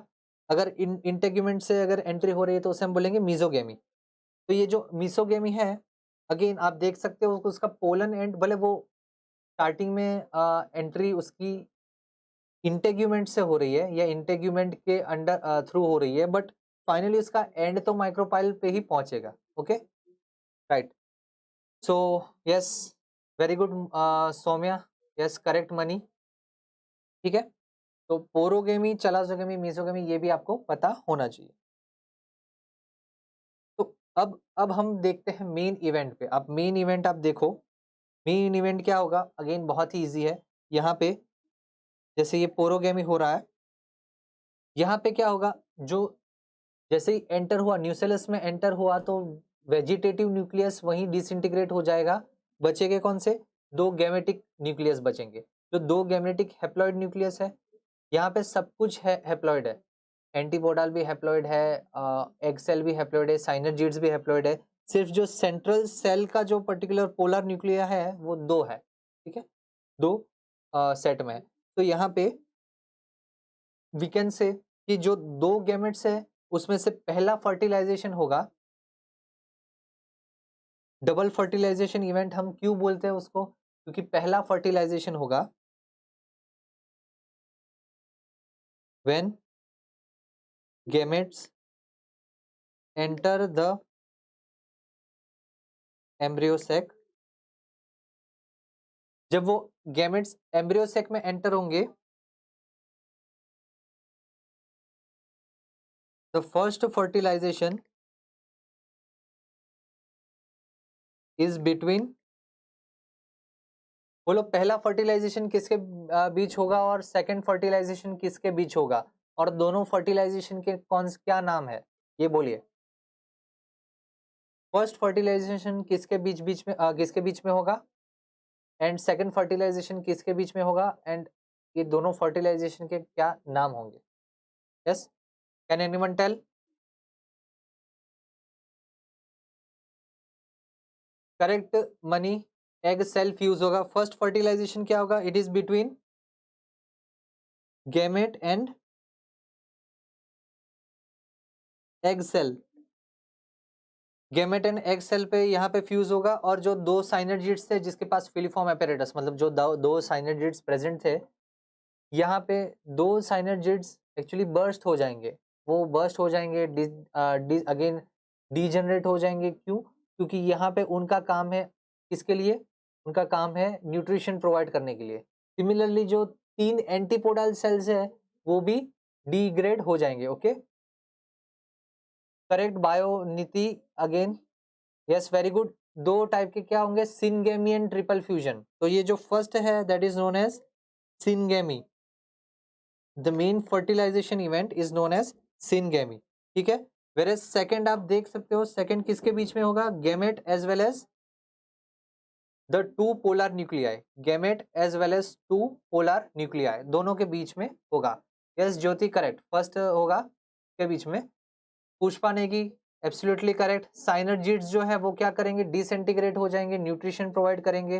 अगर इंटेग्यूमेंट से अगर एंट्री हो रही है तो उसे हम बोलेंगे मीजोगेमी। तो ये जो मीसोगेमी है, अगेन आप देख सकते हो उसका पोलन एंड, भले वो स्टार्टिंग में एंट्री उसकी इंटेग्यूमेंट से हो रही है या इंटेग्यूमेंट के अंडर थ्रू हो रही है, बट फाइनली उसका एंड तो माइक्रोपाइल पे ही पहुंचेगा। Okay right, so yes very good Saumya, yes correct Mani. ठीक है, तो पोरोगेमी, चलाजोगेमी, मीजोगेमी ये भी आपको पता होना चाहिए। तो अब हम देखते हैं मेन इवेंट पे। अब मेन इवेंट आप देखो, मेन इवेंट क्या होगा, अगेन बहुत ही इजी है। यहाँ पे जैसे ये पोरोगेमी हो रहा है, यहाँ पे क्या होगा, जो जैसे ही एंटर हुआ न्यूसेलस में एंटर हुआ तो वेजिटेटिव न्यूक्लियस वहीं डिसइंटीग्रेट हो जाएगा। बचेंगे कौन से, दो गैमेटिक न्यूक्लियस बचेंगे। जो दो गैमेटिक हैप्लॉइड न्यूक्लियस है, यहाँ पे सब कुछ है हैप्लॉइड है, एंटीपोडाल भी हैप्लॉइड है, एग सेल भी हैप्लॉइड है, साइनर्जिड्स भी हैप्लॉइड है। सिर्फ जो सेंट्रल सेल का जो पर्टिकुलर पोलर न्यूक्लिया है वो दो है। ठीक है, दो सेट में है। तो यहाँ पे वी कैन से कि जो दो गैमेट्स है उसमें से पहला फर्टिलाइजेशन होगा, डबल फर्टिलाइजेशन इवेंट हम क्यों बोलते हैं उसको, क्योंकि पहला फर्टिलाइजेशन होगा when gametes enter the embryo sac। जब वो गैमेट्स एम्ब्रियो सेक में एंटर होंगे, the first fertilisation is between, बोलो पहला फर्टिलाइजेशन किसके बीच होगा और सेकंड फर्टिलाइजेशन किसके बीच होगा, और दोनों फर्टिलाइजेशन के कौन क्या नाम है, ये बोलिए। फर्स्ट फर्टिलाइजेशन किसके बीच बीच में किसके बीच में होगा, एंड सेकंड फर्टिलाइजेशन किसके बीच में होगा, एंड ये दोनों फर्टिलाइजेशन के क्या नाम होंगे। Yes, can anyone tell? Correct Mani, egg cell fuse होगा। फर्स्ट फर्टिलाइजेशन क्या होगा, it is between gamete and egg cell. Gamete and egg cell पे यहाँ पे फ्यूज होगा, और जो दो साइनर्जिड्स थे जिसके पास फिलीफॉर्म एपेरेटस, मतलब जो दो साइनर्जिड्स प्रेजेंट थे, यहाँ पे दो साइनर्जिड्स एक्चुअली बर्स्ट हो जाएंगे। वो बर्स्ट हो जाएंगे, अगेन डीजनरेट हो जाएंगे। क्यों? क्योंकि यहाँ पे उनका काम है, किसके लिए, उनका काम है न्यूट्रिशन प्रोवाइड करने के लिए। सिमिलरली जो तीन एंटीपोडल सेल्स है वो भी डिग्रेड हो जाएंगे। ओके, करेक्ट बायोनिति अगेन, यस वेरी गुड। दो टाइप के क्या होंगे, सिनगेमी एंड ट्रिपल फ्यूजन। तो ये जो फर्स्ट है that is known as syngamy, the main fertilisation event is known as syngamy, ठीक है। वेयर सेकंड आप देख सकते हो, सेकंड किसके बीच में होगा, gamete as well as the two polar nuclei, gamete as well as two polar nuclei, दोनों के बीच में होगा। यस ज्योति करेक्ट, फर्स्ट होगा के बीच में। Pushpa Negi absolutely correct. साइनर्जिड्स जो है वो क्या करेंगे, डिसइंटीग्रेट हो जाएंगे, न्यूट्रिशन प्रोवाइड करेंगे।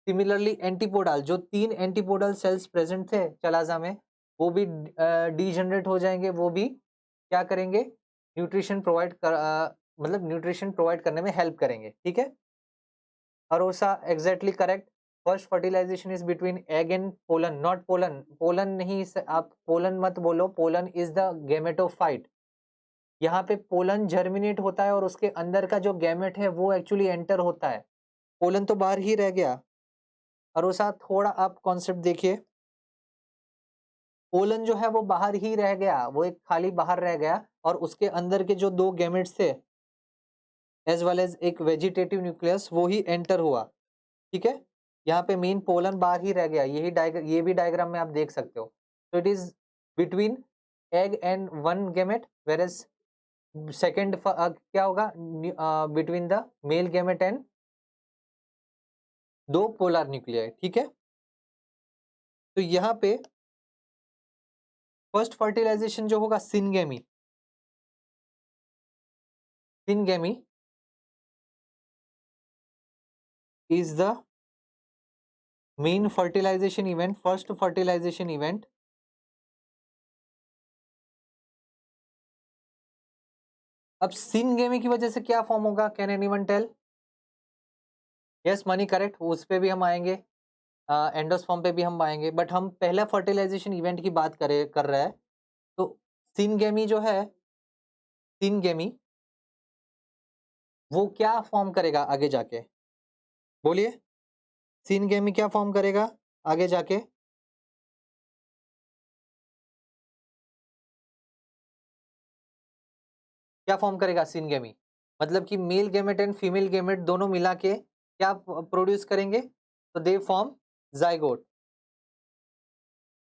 सिमिलरली एंटीपोडल, जो 3 एंटीपोडल सेल्स प्रेजेंट थे चलाजा में, वो भी डीजनरेट हो जाएंगे, वो भी क्या करेंगे, न्यूट्रिशन प्रोवाइड कर मतलब न्यूट्रिशन प्रोवाइड करने में हेल्प करेंगे, ठीक है। अरोसा exactly correct. First fertilisation is between egg and pollen, not pollen, pollen नहीं, आप पोलन मत बोलो, पोलन इज द गैमेटोफाइट। यहाँ पे पोलन जर्मिनेट होता है और उसके अंदर का जो गैमेट है वो एक्चुअली एंटर होता है, पोलन तो बाहर ही रह गया। अरोसा थोड़ा आप कॉन्सेप्ट देखिए, पोलन जो है वो बाहर ही रह गया, वो एक खाली बाहर रह गया, और उसके अंदर के जो 2 गैमेट्स थे एज वेल एज एक वेजिटेटिव न्यूक्लियस वो ही एंटर हुआ, ठीक है। यहाँ पे मेन पोलन बाहर ही रह गया, ये भी डायग्राम में आप देख सकते हो। तो it is between egg and one gamete, whereas second क्या होगा, between the male gamete and 2 polar nuclei, ठीक है। तो यहाँ पे फर्स्ट फर्टिलाइजेशन जो होगा syngamy, syngamy is the main fertilization event, first fertilization event. अब सिनगेमी की वजह से क्या फॉर्म होगा, can anyone tell? Yes Mani correct, उस पे भी हम आएंगे, एंडोस्पर्म पे भी हम आएंगे, बट हम पहला फर्टिलाइजेशन इवेंट की बात कर रहे हैं। तो सिनगेमी जो है, सिनगेमी वो क्या फॉर्म करेगा आगे जाके, बोलिए, सिनगेमी क्या फॉर्म करेगा आगे जाके? क्या फॉर्म करेगा सिनगेमी, मतलब कि male gamete and female gamete दोनों मिला के क्या प्रोड्यूस करेंगे, तो they form zygote,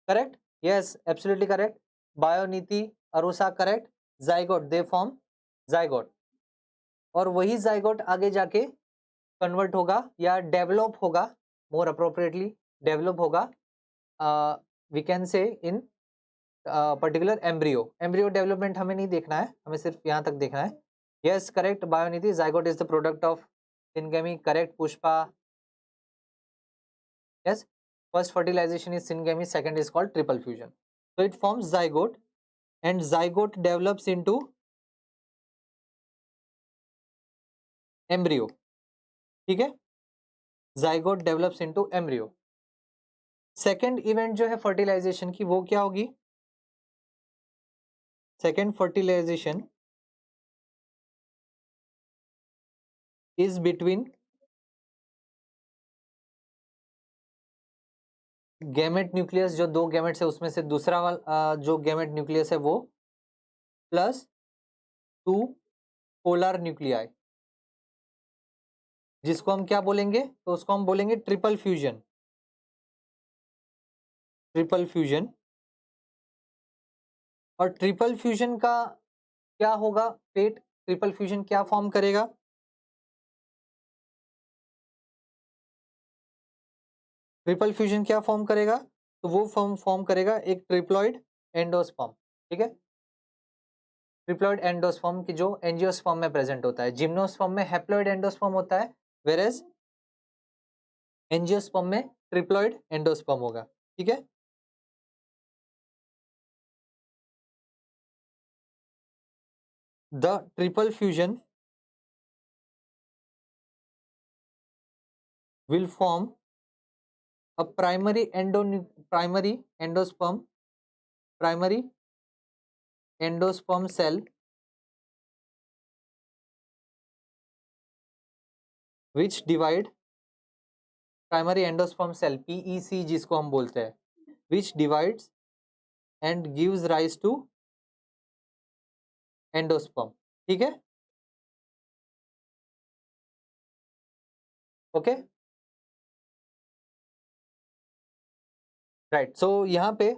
correct, yes absolutely correct. बायोनीति अरोसा correct, zygote, they form zygote, और वही जाइगोट आगे जाके कन्वर्ट होगा या डेवलप होगा, मोर अप्रोप्रिएटली डेवलप होगा, we can say in particular embryo. Embryo development हमें नहीं देखना है, हमें सिर्फ यहाँ तक देखना है। यस करेक्ट बायोनिधि, zygote is the product of syngamy, correct Pushpa. Yes first fertilisation is syngamy, second is called triple fusion. so it forms zygote and zygote develops into embryo, ठीक है, zygote develops into embryo। Second event जो है फर्टिलाइजेशन की वो क्या होगी, second fertilisation is between gamete nucleus, जो 2 गैमेट्स है उसमें से दूसरा वाला जो गैमेट न्यूक्लियस है वो प्लस 2 पोलर न्यूक्लियाई, जिसको हम क्या बोलेंगे, तो उसको हम बोलेंगे ट्रिपल फ्यूजन, ट्रिपल फ्यूजन। और ट्रिपल फ्यूजन का क्या होगा फेट, ट्रिपल फ्यूजन क्या फॉर्म करेगा, ट्रिपल फ्यूजन क्या फॉर्म करेगा, तो वो फॉर्म करेगा एक ट्रिप्लॉइड एंडोस्पर्म, ठीक है। ट्रिप्लॉइड एंडोस्पर्म की जो एंजियोस्पर्म में प्रेजेंट होता है, जिम्नोस्पर्म में हैप्लॉइड एंडोस्पर्म होता है, वेरेज एंजियोस्पर्म में ट्रिप्लॉइड एंडोस्पर्म होगा, ठीक है। The triple fusion will form a primary endosperm cell which divide, primary endosperm cell PEC जिसको हम बोलते हैं, which divides and gives rise to endosperm, ठीक है, ओके, राइट। सो यहाँ पे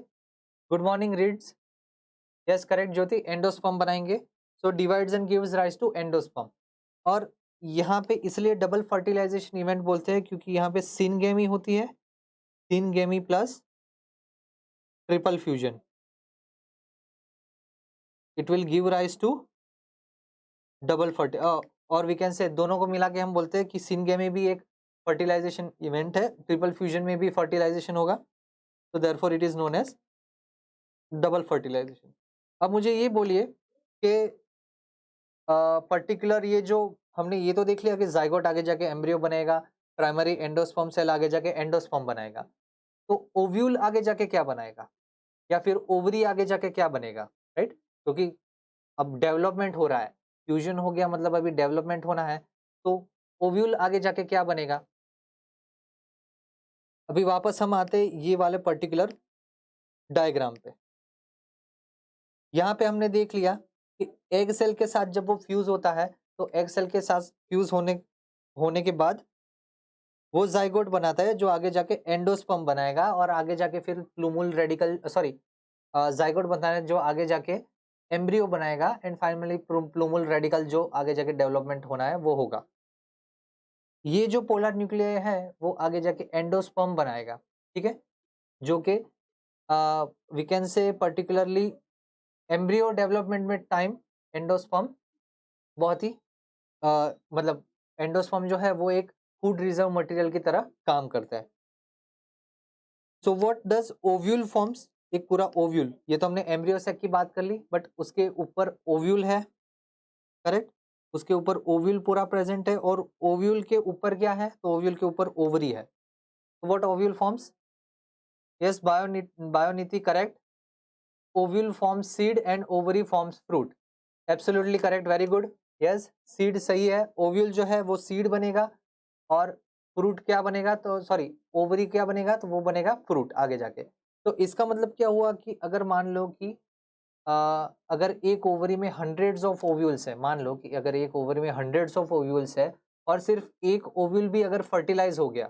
good morning Reeds, yes correct Jyoti, endosperm बनाएंगे। So divides and gives rise to endosperm. और यहाँ पे इसलिए डबल फर्टिलाइजेशन इवेंट बोलते हैं क्योंकि यहाँ पे सिनगेमी होती है, syngamy plus triple fusion, it will give rise to double फर्टि और वी कैन से दोनों को मिला के हम बोलते हैं कि सिनगेमी भी एक फर्टिलाइजेशन इवेंट है, ट्रिपल फ्यूजन में भी फर्टिलाइजेशन होगा, तो therefore it is known as double fertilisation. अब मुझे ये बोलिए कि पर्टिकुलर ये जो हमने ये तो देख लिया कि जाइगोट आगे जाके एम्ब्रियो बनेगा, प्राइमरी एंडोस्पर्म सेल आगे जाके एंडोस्पर्म बनाएगा, तो ओव्यूल आगे जाके क्या बनाएगा या फिर ओवरी आगे जाके क्या बनेगा, राइट? क्योंकि अब डेवलपमेंट हो रहा है, फ्यूजन हो गया मतलब अभी डेवलपमेंट होना है, तो ओव्यूल आगे जाके क्या बनेगा? अभी वापस हम आते ये वाले पर्टिकुलर डायग्राम पे। यहाँ पे हमने देख लिया कि एग सेल के साथ जब वो फ्यूज होता है तो एग सेल के साथ फ्यूज होने के बाद वो जाइगोट बनाता है जो आगे जाके एंडोस्पर्म बनाएगा और आगे जाके फिर प्लूमुल रेडिकल सॉरी जाइगोट बनता है जो आगे जाके एम्ब्रियो बनाएगा एंड फाइनली प्लूमुल रेडिकल जो आगे जाके डेवलपमेंट होना है वो होगा। ये जो पोलर न्यूक्लियर है वो आगे जाके एंडोस्पर्म बनाएगा, ठीक है, जो कि we can say particularly embryo development में टाइम एंडोस्पर्म बहुत ही मतलब एंडोस्पर्म जो है वो एक फूड रिजर्व मटेरियल की तरह काम करता है। So what does ovule forms, एक पूरा ओव्यूल, ये तो हमने एम्ब्रियो सेक की बात कर ली बट उसके ऊपर ओव्यूल है, करेक्ट, उसके ऊपर ओव्यूल पूरा प्रेजेंट है और ओव्यूल के ऊपर क्या है, तो ओव्यूल के ऊपर ओवरी है। व्हाट ओव्यूल फॉर्म्स, यस बायोनीति correct, ovule forms seed and ovary forms fruit, absolutely correct, very good, yes seed सही है, ओव्यूल जो है वो सीड बनेगा और फ्रूट क्या बनेगा, तो सॉरी ओवरी क्या बनेगा, तो वो बनेगा फ्रूट आगे जाके। तो इसका मतलब क्या हुआ कि अगर मान लो कि अगर एक ओवरी में हंड्रेड्स ऑफ ओव्यूल्स है, मान लो कि अगर एक ओवरी में हंड्रेड्स ऑफ ओव्यूल्स है और सिर्फ एक ओव्यूल भी अगर फर्टिलाइज हो गया,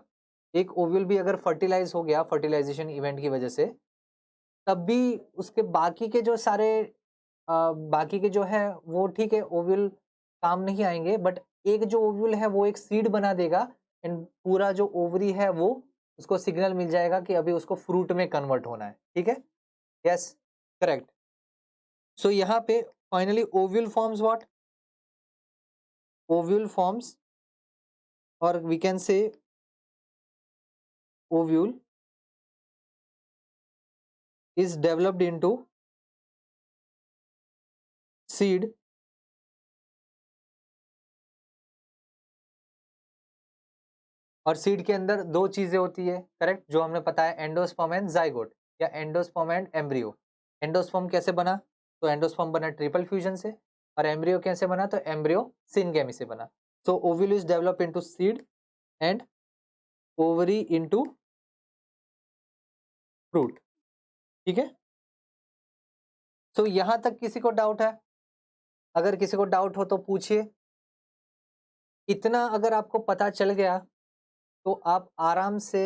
एक ओव्यूल भी अगर फर्टिलाइज हो गया फर्टिलाइजेशन इवेंट की वजह से, तब भी उसके बाकी के जो सारे बाकी के जो है वो ठीक है ओव्यूल काम नहीं आएंगे, बट एक जो ओव्यूल है वो एक सीड बना देगा एंड पूरा जो ओवरी है वो उसको सिग्नल मिल जाएगा कि अभी उसको फ्रूट में कन्वर्ट होना है, ठीक है, यस करेक्ट। सो यहाँ पे finally ovule forms what, ovule forms और we can say ovule is developed into seed और सीड के अंदर दो चीजें होती है, करेक्ट, जो हमने पता है एंडोस्पर्म एंड जाइगोट या एंडोस्पर्म एंड एम्ब्रियो। एंडोस्पर्म कैसे बना, तो एंडोस्पर्म बना ट्रिपल फ्यूजन से, और एम्ब्रियो कैसे बना, तो एम्ब्रियो सिनगेमी से बना। So ovule is develop into seed and ovary into fruit, ठीक है। सो यहां तक किसी को डाउट है? अगर किसी को डाउट हो तो पूछिए। इतना अगर आपको पता चल गया तो आप आराम से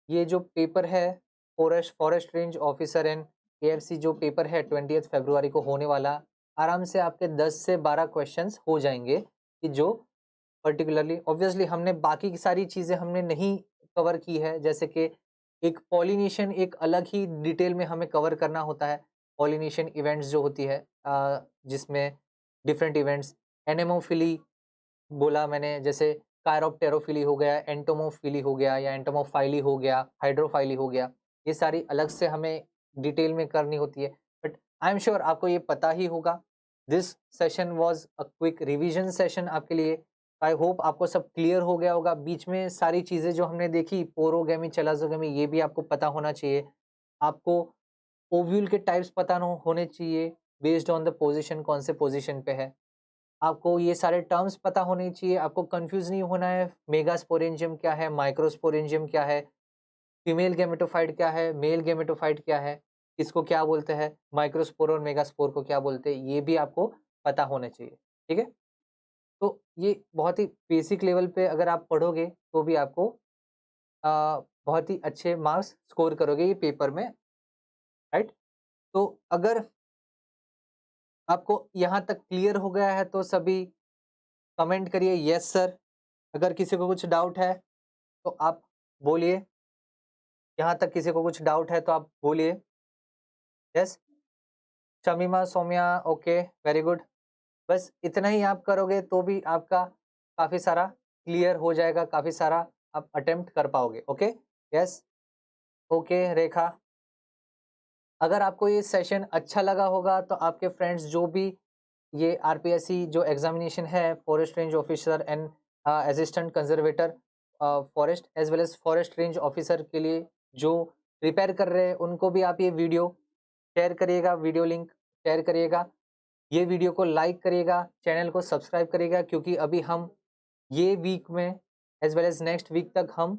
ये जो पेपर है forest range officer and KFC जो पेपर है 20 फरवरी को होने वाला, आराम से आपके 10 से 12 क्वेश्चंस हो जाएंगे कि जो पर्टिकुलरली ऑब्वियसली हमने बाकी की सारी चीज़ें हमने नहीं कवर की है, जैसे कि एक पॉलिनेशन एक अलग ही डिटेल में हमें कवर करना होता है। पॉलिनेशन इवेंट्स जो होती है जिसमें डिफरेंट इवेंट्स, एनेमोफिली बोला मैंने, जैसे कायरोप्टेरोफिली हो गया, एंटोमोफिली हो गया या एंटोमोफाइली हो गया, हाइड्रोफाइली हो गया, ये सारी अलग से हमें डिटेल में करनी होती है, बट आई एम श्योर आपको ये पता ही होगा। This session was a quick revision session आपके लिए। आई होप आपको सब क्लियर हो गया होगा। बीच में सारी चीज़ें जो हमने देखी, पोरोगेमी, चलाजोगेमी, ये भी आपको पता होना चाहिए। आपको ओव्यूल के टाइप्स पता होने चाहिए बेस्ड ऑन द पोजिशन, कौन से पोजिशन पे है। आपको ये सारे टर्म्स पता होने चाहिए, आपको कंफ्यूज नहीं होना है, मेगास्पोरेंजियम क्या है, माइक्रोस्पोरेंजियम क्या है, फीमेल गेमेटोफाइट क्या है, मेल गेमेटोफाइट क्या है, इसको क्या बोलते हैं, माइक्रोस्पोर और मेगास्पोर को क्या बोलते हैं, ये भी आपको पता होना चाहिए। ठीक है। तो ये बहुत ही बेसिक लेवल पे अगर आप पढ़ोगे तो भी आपको बहुत ही अच्छे मार्क्स स्कोर करोगे ये पेपर में, राइट। तो अगर आपको यहाँ तक क्लियर हो गया है तो सभी कमेंट करिए यस सर। अगर किसी को कुछ डाउट है तो आप बोलिए। यहाँ तक किसी को कुछ डाउट है तो आप बोलिए। Yes, Shamima, Saumya, okay, very good. बस इतना ही आप करोगे तो भी आपका काफ़ी सारा क्लियर हो जाएगा, काफ़ी सारा आप अटेम्प्ट कर पाओगे। ओके, यस, ओके रेखा। अगर आपको ये सेशन अच्छा लगा होगा तो आपके फ्रेंड्स जो भी ये आरपीएससी जो एग्जामिनेशन है forest range officer and assistant conservator forest as well as forest range officer के लिए जो प्रिपेयर कर रहे हैं उनको भी आप ये वीडियो शेयर करिएगा, वीडियो लिंक शेयर करिएगा, ये वीडियो को लाइक करिएगा, चैनल को सब्सक्राइब करिएगा, क्योंकि अभी हम ये वीक में as well as next week तक हम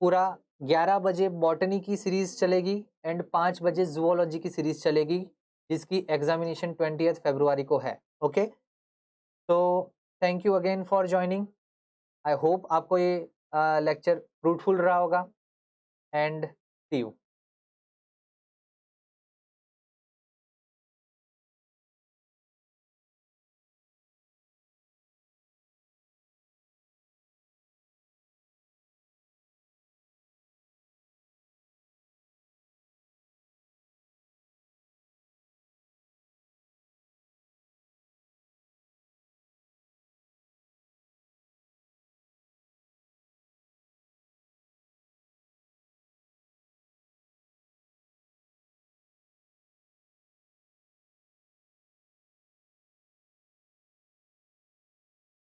पूरा 11 बजे बॉटनी की सीरीज चलेगी एंड 5 बजे जूलॉजी की सीरीज चलेगी, जिसकी एग्जामिनेशन 20 फरवरी को है। ओके, तो thank you again for joining. I hope आपको ये लेक्चर फ्रूटफुल रहा होगा एंड सी यू।